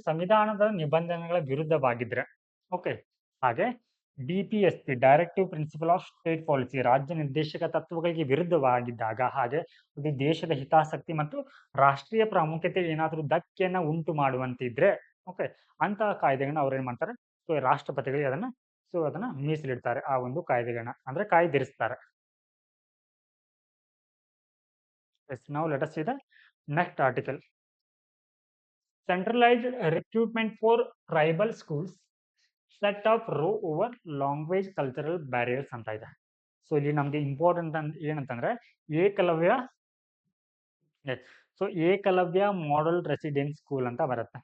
ಸಂವಿಧಾನದ ನಿಬಂಧನೆಗಳ ವಿರುದ್ಧವಾಗಿದ್ರೆ, ಓಕೆ. ಹಾಗೆ DPSP directive principle of state policy ರಾಜ್ಯ ನಿರ್ದೇಶಕ ತತ್ವಗಳಿಗೆ ವಿರುದ್ಧವಾಗಿದ್ದಾಗ, ಹಾಗೆ ಇದು ದೇಶದ ಹಿತಾಸಕ್ತಿ ಮತ್ತು ರಾಷ್ಟ್ರೀಯ ಪ್ರಾಮುಖ್ಯತೆ ಏನಾದರೂ ಧಕ್ಕೆಯನ್ನ ಉಂಟು ಮಾಡುವಂತಿದ್ರೆ, ಓಕೆ, ಅಂತಹ ಕಾಯ್ದೆಗಳನ್ನ ಅವ್ರು ಏನ್ ಮಾಡ್ತಾರೆ, ಸೊ ರಾಷ್ಟ್ರಪತಿಗಳಿಗೆ ಅದನ್ನ ಮೀಸಲಿಡ್ತಾರೆ, ಆ ಒಂದು ಕಾಯ್ದೆಗಳನ್ನ ಅಂದ್ರೆ ಕಾಯ್ದಿರಿಸ್ತಾರೆ. Yes, now let us see the next article. Centralized recruitment for tribal schools set up row over language cultural barriers ಅಂತ ಇದೆ. ಸೊ ಇಲ್ಲಿ ನಮ್ಗೆ ಇಂಪಾರ್ಟೆಂಟ್ ಏನಂತಂದ್ರೆ Ekalavya, so Ekalavya model residence school ಅಂತ ಬರುತ್ತೆ.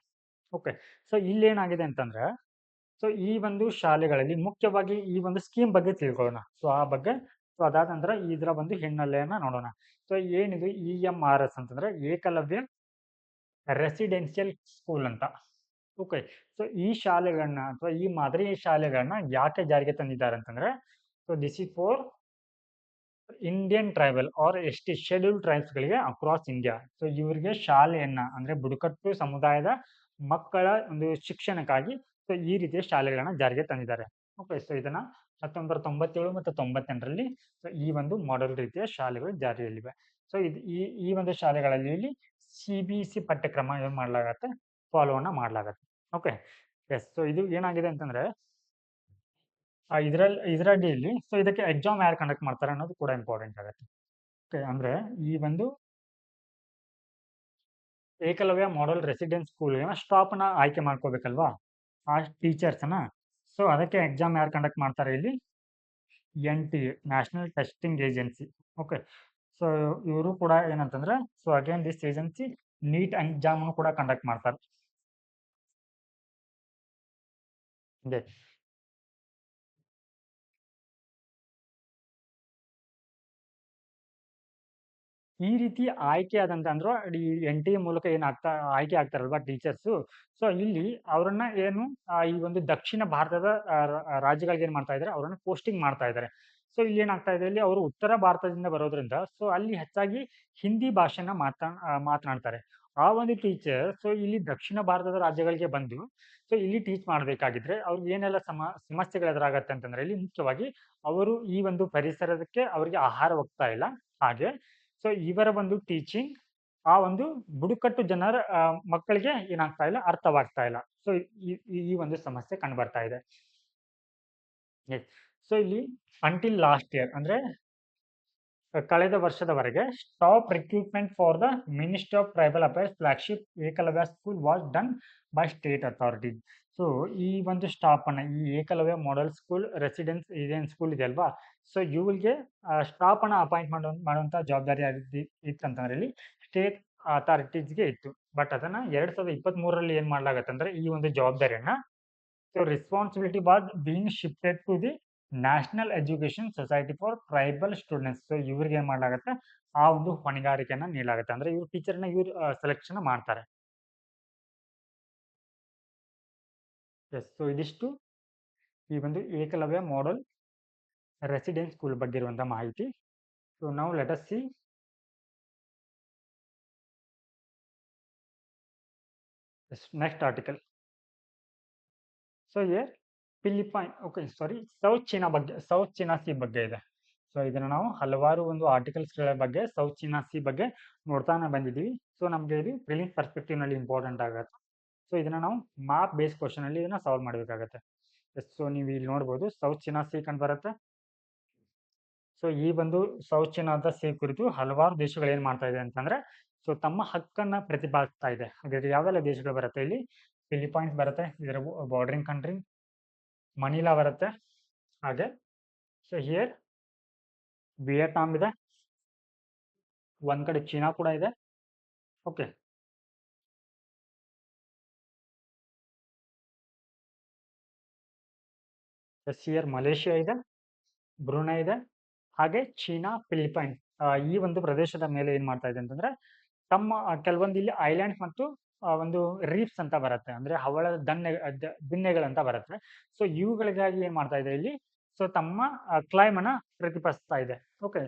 ಓಕೆ, ಸೊ ಇಲ್ಲಿ ಏನಾಗಿದೆ ಅಂತಂದ್ರೆ, ಸೊ ಈ ಒಂದು ಶಾಲೆಗಳಲ್ಲಿ ಮುಖ್ಯವಾಗಿ ಈ ಒಂದು ಸ್ಕೀಮ್ ಬಗ್ಗೆ ತಿಳ್ಕೊಳ್ಳೋಣ. ಸೊ ಆ ಬಗ್ಗೆ, ಸೊ ಅದಾದ ನಂತರ ಇದರ ಒಂದು ಹಿನ್ನೆಲೆಯನ್ನ ನೋಡೋಣ. ಸೊ ಏನಿದು EMRS ಅಂತಂದ್ರೆ ಏಕಲವ್ಯ ರೆಸಿಡೆನ್ಷಿಯಲ್ ಸ್ಕೂಲ್ ಅಂತ. ಓಕೆ, ಸೊ ಈ ಶಾಲೆಗಳನ್ನ ಅಥವಾ ಈ ಮಾದರಿ ಶಾಲೆಗಳನ್ನ ಯಾಕೆ ಜಾರಿಗೆ ತಂದಿದ್ದಾರೆ ಅಂತಂದ್ರೆ, so this is for Indian tribal or ST schedule tribes ಗಳಿಗೆ ಅಕ್ರಾಸ್ ಇಂಡಿಯಾ. ಸೊ ಇವರಿಗೆ ಶಾಲೆಯನ್ನ ಅಂದ್ರೆ ಬುಡಕಟ್ಟು ಸಮುದಾಯದ ಮಕ್ಕಳ ಒಂದು ಶಿಕ್ಷಣಕ್ಕಾಗಿ ಸೊ ಈ ರೀತಿಯ ಶಾಲೆಗಳನ್ನ ಜಾರಿಗೆ ತಂದಿದ್ದಾರೆ. ಓಕೆ, ಸೊ ಇದನ್ನ 1997 ಮತ್ತು 98ರಲ್ಲಿ ಸೊ ಈ ಒಂದು ಮಾಡೆಲ್ ರೀತಿಯ ಶಾಲೆಗಳು ಜಾರಿಯಲ್ಲಿವೆ. ಸೊ ಈ ಒಂದು ಶಾಲೆಗಳಲ್ಲಿ ಇಲ್ಲಿ CBC ಪಠ್ಯಕ್ರಮ ಏನ್ ಮಾಡ್ಲಾಗತ್ತೆ, ಫಾಲೋವನ್ನ ಮಾಡ್ಲಾಗತ್ತೆ. Okay, yes. ಸೊ ಇದು ಏನಾಗಿದೆ ಅಂತಂದ್ರೆ, ಇದರಲ್ಲಿ ಸೊ ಇದಕ್ಕೆ ಎಕ್ಸಾಮ್ ಯಾರು ಕಂಡಕ್ಟ್ ಮಾಡ್ತಾರೆ ಅನ್ನೋದು ಕೂಡ ಇಂಪಾರ್ಟೆಂಟ್ ಆಗುತ್ತೆ. ಓಕೆ, ಅಂದ್ರೆ ಈ ಒಂದು ಏಕಲವ್ಯ ಮಾಡೆಲ್ ರೆಸಿಡೆನ್ಸ್ ಸ್ಕೂಲ್ಗೆ ಸ್ಟಾಫ್ನ ಆಯ್ಕೆ ಮಾಡ್ಕೋಬೇಕಲ್ವಾ, ಆ ಟೀಚರ್ಸ್ನ. ಸೊ ಅದಕ್ಕೆ ಎಕ್ಸಾಮ್ ಯಾರು ಕಂಡಕ್ಟ್ ಮಾಡ್ತಾರೆ ಇಲ್ಲಿ, NTA national testing agency. Okay, so ಇವರು ಕೂಡ ಏನಂತಂದ್ರೆ, so again this agency NEET exam ಕೂಡ ಕಂಡಕ್ಟ್ ಮಾಡ್ತಾರೆ. ಈ ರೀತಿ ಆಯ್ಕೆ ಆದಂತ ಅಂದ್ರೆ ಈ NTA ಮೂಲಕ ಆಯ್ಕೆ ಆಗ್ತಾರಲ್ವಾ ಟೀಚರ್ಸ್. ಸೊ ಇಲ್ಲಿ ಅವರನ್ನ ಏನು ಈ ಒಂದು ದಕ್ಷಿಣ ಭಾರತದ ರಾಜ್ಯಗಳಿಗೆ ಏನ್ ಮಾಡ್ತಾ ಇದ್ದಾರೆ, ಅವರನ್ನ ಪೋಸ್ಟಿಂಗ್ ಮಾಡ್ತಾ ಇದ್ದಾರೆ. ಸೊ ಇಲ್ಲಿ ಏನಾಗ್ತಾ ಇದೆ, ಇಲ್ಲಿ ಅವರು ಉತ್ತರ ಭಾರತದಿಂದ ಬರೋದ್ರಿಂದ ಸೊ ಅಲ್ಲಿ ಹೆಚ್ಚಾಗಿ ಹಿಂದಿ ಭಾಷೆನ ಮಾತನಾಡ್ತಾರೆ. ಆ ಒಂದು ಟೀಚರ್ ಸೊ ಇಲ್ಲಿ ದಕ್ಷಿಣ ಭಾರತದ ರಾಜ್ಯಗಳಿಗೆ ಬಂದು ಸೊ ಇಲ್ಲಿ ಟೀಚ್ ಮಾಡ್ಬೇಕಾಗಿದ್ರೆ ಅವ್ರಿಗೆ ಏನೆಲ್ಲ ಸಮಸ್ಯೆಗಳು ಎದುರಾಗತ್ತೆ ಅಂತಂದ್ರೆ, ಇಲ್ಲಿ ಮುಖ್ಯವಾಗಿ ಅವರು ಈ ಒಂದು ಪರಿಸರಕ್ಕೆ ಅವರಿಗೆ ಆಹಾರ ಹೋಗ್ತಾ ಇಲ್ಲ. ಹಾಗೆ ಸೊ ಇವರ ಒಂದು ಟೀಚಿಂಗ್ ಆ ಒಂದು ಬುಡಕಟ್ಟು ಜನರ ಮಕ್ಕಳಿಗೆ ಏನಾಗ್ತಾ ಇಲ್ಲ, ಅರ್ಥವಾಗ್ತಾ ಇಲ್ಲ. ಸೊ ಈ ಒಂದು ಸಮಸ್ಯೆ ಕಂಡು ಬರ್ತಾ ಇದೆ. ಸೊ ಇಲ್ಲಿ ಅಂಟಿಲ್ ಲಾಸ್ಟ್ ಇಯರ್ ಅಂದ್ರೆ ಕಳೆದ ವರ್ಷದವರೆಗೆ staff recruitment for the ministry of tribal affairs flagship Ekalavya school was done by state authority. So ಈ ಒಂದು ಸ್ಟಾಪ್ ಅನ್ನ, ಈ ಏಕಲವ್ಯ ಮಾಡೆಲ್ ಸ್ಕೂಲ್ ರೆಸಿಡೆನ್ಸ್ ಇದೇನ್ ಸ್ಕೂಲ್ ಇದೆ ಅಲ್ವಾ, ಸೊ ಇವ್ರಿಗೆ ಸ್ಟಾಫ್ ಅನ್ನ ಅಪಾಯಿಂಟ್ ಮಾಡುವಂತ ಜವಾಬ್ದಾರಿ ಇತ್ತಂತಂದ್ರೆ ಇಲ್ಲಿ ಸ್ಟೇಟ್ ಅಥಾರಿಟೀಸ್ಗೆ ಇತ್ತು. ಬಟ್ ಅದನ್ನ 2023ರಲ್ಲಿ ಏನ್ ಮಾಡ್ಲಾಗತ್ತೆ ಅಂದ್ರೆ, ಈ ಒಂದು ಜವಾಬ್ದಾರಿಯನ್ನ so responsibility was being shifted to the national education society for tribal students. So ಇವ್ರಿಗೆ ಏನ್ ಮಾಡ್ಲಾಗತ್ತೆ, ಆ ಒಂದು ಹೊಣೆಗಾರಿಕೆಯನ್ನ ನೀಡಲಾಗುತ್ತೆ. ಅಂದ್ರೆ ಇವ್ರು ಟೀಚರ್ನ ಇವ್ರು ಸೆಲೆಕ್ಷನ್ ಮಾಡ್ತಾರೆ. ಎಸ್, ಸೊ ಇದಿಷ್ಟು ಈ ಒಂದು ಏಕಲವ್ಯ ಮಾಡೆಲ್ ರೆಸಿಡೆನ್ಸ್ ಸ್ಕೂಲ್ ಬಗ್ಗೆ ಇರುವಂತಹ ಮಾಹಿತಿ. ಸೊ ನಾವು let us C next article. So Philippine, okay sorry, south China C ಬಗ್ಗೆ ಇದೆ. ಸೊ ಇದನ್ನ ನಾವು ಹಲವಾರು ಒಂದು ಆರ್ಟಿಕಲ್ಸ್ಗಳ ಬಗ್ಗೆ ಸೌತ್ ಚೀನಾ ಸಿ ಬಗ್ಗೆ ನೋಡ್ತಾನೆ ಬಂದಿದ್ದೀವಿ. ಸೊ ನಮ್ಗೆ ಇದು ಪ್ರಿಲಿಮ್ಸ್ ಪರ್ಸ್ಪೆಕ್ಟಿವ್ ನಲ್ಲಿ ಇಂಪಾರ್ಟೆಂಟ್ ಆಗುತ್ತೆ. ಸೊ ಇದನ್ನ ನಾವು ಮಾರ್ಕ್ ಬೇಸ್ ಕ್ವಶನ್ ಅಲ್ಲಿ ಇದನ್ನ ಸಾಲ್ವ್ ಮಾಡಬೇಕಾಗತ್ತೆ. ಸೊ ನೀವು ಇಲ್ಲಿ ನೋಡ್ಬೋದು ಸೌತ್ ಚೀನಾ ಸಿ ಕಂಡು ಬರುತ್ತೆ. ಸೊ ಈ ಒಂದು ಸೌತ್ ಚೀನಾದ ಸಿ ಕುರಿತು ಹಲವಾರು ದೇಶಗಳು ಏನ್ ಮಾಡ್ತಾ ಇದೆ ಅಂತಂದ್ರೆ, ಸೊ ತಮ್ಮ ಹಕ್ಕನ್ನ ಪ್ರತಿಪಾದಿಸ್ತಾ ಇದೆ. ಹಾಗಾದ್ರೆ ಯಾವೆಲ್ಲ ದೇಶಗಳು ಬರುತ್ತೆ ಇಲ್ಲಿ, ಫಿಲಿಪೈನ್ಸ್ ಬರುತ್ತೆ, ಇದರ ಬಾರ್ಡರಿಂಗ್ ಕಂಟ್ರಿ. ಮನಿಲಾ ಬರುತ್ತೆ. ಹಾಗೆ ಸೊ ಹಿಯರ್ ವಿಯೆಟ್ನಾಂ ಇದೆ, ಒಂದ್ ಕಡೆ ಚೀನಾ ಕೂಡ ಇದೆ. ಓಕೆ, ಹಿಯರ್ ಮಲೇಷಿಯಾ ಇದೆ, ಬ್ರುನೈ ಇದೆ, ಹಾಗೆ ಚೀನಾ, ಫಿಲಿಪೈನ್ಸ್ ಈ ಒಂದು ಪ್ರದೇಶದ ಮೇಲೆ ಏನ್ ಮಾಡ್ತಾ ಇದೆ ಅಂತಂದ್ರೆ ತಮ್ಮ ಕೆಲವೊಂದು ಇಲ್ಲಿ ಐಲ್ಯಾಂಡ್ಸ್ ಮತ್ತು ಒಂದು ರೀಫ್ಸ್ ಅಂತ ಬರುತ್ತೆ ಅಂದ್ರೆ ಹವಳದ ದಿಣ್ಣೆಗಳಂತ ಬರುತ್ತೆ. ಸೊ ಇವುಗಳಿಗಾಗಿ ಏನ್ ಮಾಡ್ತಾ ಇದೆ ಇಲ್ಲಿ ಸೊ ತಮ್ಮ ಕ್ಲೈಮ್ ಅನ್ನ ಪ್ರತಿಪಾದಿಸ್ತಾ ಇದೆ. ಓಕೆ.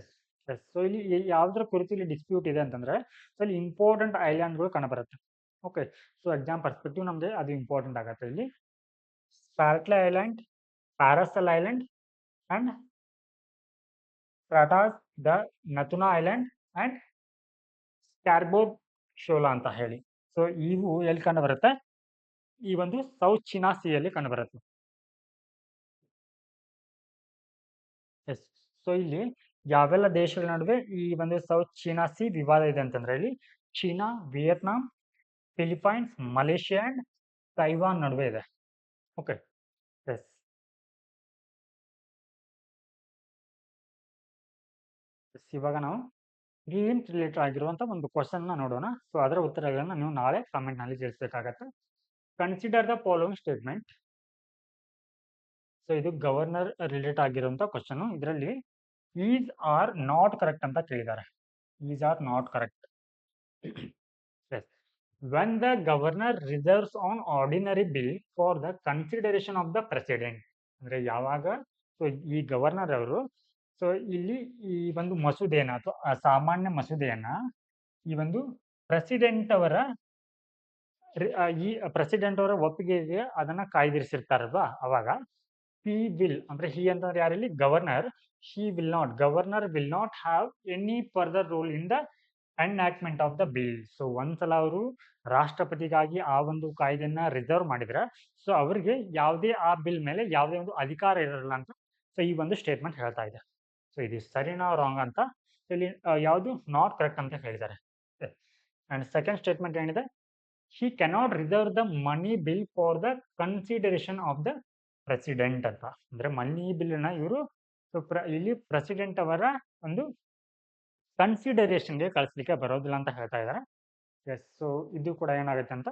ಸೊ ಇಲ್ಲಿ ಯಾವ್ದ್ರ ಕುರಿತು ಇಲ್ಲಿ ಡಿಸ್ಪ್ಯೂಟ್ ಇದೆ ಅಂತಂದ್ರೆ ಸೊ ಇಲ್ಲಿ ಇಂಪಾರ್ಟೆಂಟ್ ಐಲ್ಯಾಂಡ್ಗಳು ಕಾಣಬರುತ್ತೆ. ಓಕೆ. ಸೊ ಎಕ್ಸಾಮ್ ಪರ್ಸ್ಪೆಕ್ಟಿವ್ ನಮಗೆ ಅದು ಇಂಪಾರ್ಟೆಂಟ್ ಆಗುತ್ತೆ ಇಲ್ಲಿ. Spratly island, Paracel island and Pratas the Natuna island and Scarborough shoal ಅಂತ ಹೇಳಿ. ಸೊ ಇವು ಎಲ್ಲಿ ಕಂಡು ಬರುತ್ತೆ ಈ ಒಂದು ಸೌತ್ ಚೀನಾ ಸಿಯಲ್ಲಿ ಕಂಡು ಬರುತ್ತೆ. ಎಸ್. ಸೊ ಇಲ್ಲಿ ಯಾವೆಲ್ಲ ದೇಶಗಳ ನಡುವೆ ಈ ಒಂದು ಸೌತ್ ಚೀನಾ ಸಿ ವಿವಾದ ಇದೆ ಅಂತಂದ್ರೆ ಇಲ್ಲಿ China, Vietnam, Philippines, Malaysia and Taiwan ನಡುವೆ ಇದೆ. ಓಕೆ. ಎಸ್. ಇವಾಗ ನಾವು ಪ್ರಿಲಿಮ್ಸ್ ರಿಲೇಟೆಡ್ ಆಗಿರುವಂತ ಒಂದು ಕ್ವಶನ್ ನೋಡೋಣ. ಸೊ ಅದರ ಉತ್ತರಗಳನ್ನ ನೀವು ನಾಳೆ ಕಾಮೆಂಟ್ ನಲ್ಲಿ ತಿಳಿಸಬೇಕಾಗತ್ತೆ. Consider the following statement. So ಇದು ಗವರ್ನರ್ ರಿಲೇಟೆಡ್ ಆಗಿರುವಂತ ಕ್ವಶನ್. ಇದರಲ್ಲಿ ಈಸ್ ಆರ್ ನಾಟ್ ಕರೆಕ್ಟ್ ಅಂತ ಕೇಳಿದ್ದಾರೆ. Is are not correct. When the governor reserves an ordinary bill for the consideration of the president. ಅಂದ್ರೆ ಯಾವಾಗ ಸೊ ಈ ಗವರ್ನರ್ ಅವರು so ಇಲ್ಲಿ ಈ ಒಂದು ಮಸೂದೆಯನ್ನ ಅಥವಾ ಸಾಮಾನ್ಯ ಮಸೂದೆಯನ್ನ ಈ ಒಂದು ಪ್ರೆಸಿಡೆಂಟ್ ಅವರ ಈ ಪ್ರೆಸಿಡೆಂಟ್ ಅವರ ಒಪ್ಪಿಗೆಗೆ ಅದನ್ನ ಕಾಯ್ದಿರಿಸಿರ್ತಾರಲ್ವಾ ಅವಾಗ he will ಅಂದ್ರೆ he ಅಂತಂದ್ರೆ ಯಾರಲ್ಲಿ governor governor will not have any further role in the enactment of the bill. So ಒಂದ್ಸಲ ಅವರು ರಾಷ್ಟ್ರಪತಿಗಾಗಿ ಆ ಒಂದು ಕಾಯ್ದೆಯನ್ನ ರಿಸರ್ವ್ ಮಾಡಿದ್ರೆ ಸೊ ಅವರಿಗೆ ಯಾವುದೇ ಆ ಬಿಲ್ ಮೇಲೆ ಯಾವುದೇ ಒಂದು ಅಧಿಕಾರ ಇರಲ್ಲ ಅಂತ ಸೊ ಈ ಒಂದು ಸ್ಟೇಟ್ಮೆಂಟ್ ಹೇಳ್ತಾ ಇದೆ. ಸೊ ಇದು ಸರಿನಾ ರಾಂಗ್ ಅಂತ ಇಲ್ಲಿ ಯಾವುದು ನಾಟ್ ಕರೆಕ್ಟ್ ಅಂತ ಹೇಳಿದ್ದಾರೆ. ಅಂಡ್ ಸೆಕೆಂಡ್ ಸ್ಟೇಟ್ಮೆಂಟ್ ಏನಿದೆ he cannot reserve the money bill for the consideration of the president ಅಂತ. ಅಂದ್ರೆ ಮನಿ ಬಿಲ್ ನ ಇವರು ಇಲ್ಲಿ ಪ್ರೆಸಿಡೆಂಟ್ ಅವರ ಒಂದು ಕನ್ಸಿಡರೇಷನ್ಗೆ ಕಳಿಸ್ಲಿಕ್ಕೆ ಬರೋದಿಲ್ಲ ಅಂತ ಹೇಳ್ತಾ ಇದ್ದಾರೆ. ಎಸ್. ಸೊ ಇದು ಕೂಡ ಏನಾಗುತ್ತೆ ಅಂತ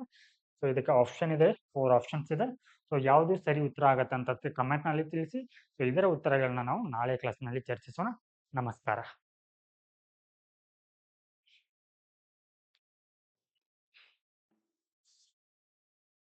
ಸೊ ಇದಕ್ಕೆ ಆಪ್ಷನ್ ಇದೆ, 4 ಆಪ್ಷನ್ಸ್ ಇದೆ. ಸೊ ಯಾವುದು ಸರಿ ಉತ್ತರ ಆಗತ್ತೆ ಅಂತ ಕಮೆಂಟ್ ನಲ್ಲಿ ತಿಳಿಸಿ. ಸೊ ಇದರ ಉತ್ತರಗಳನ್ನ ನಾವು ನಾಳೆ ಕ್ಲಾಸ್ ನಲ್ಲಿ ಚರ್ಚಿಸೋಣ. ನಮಸ್ಕಾರ.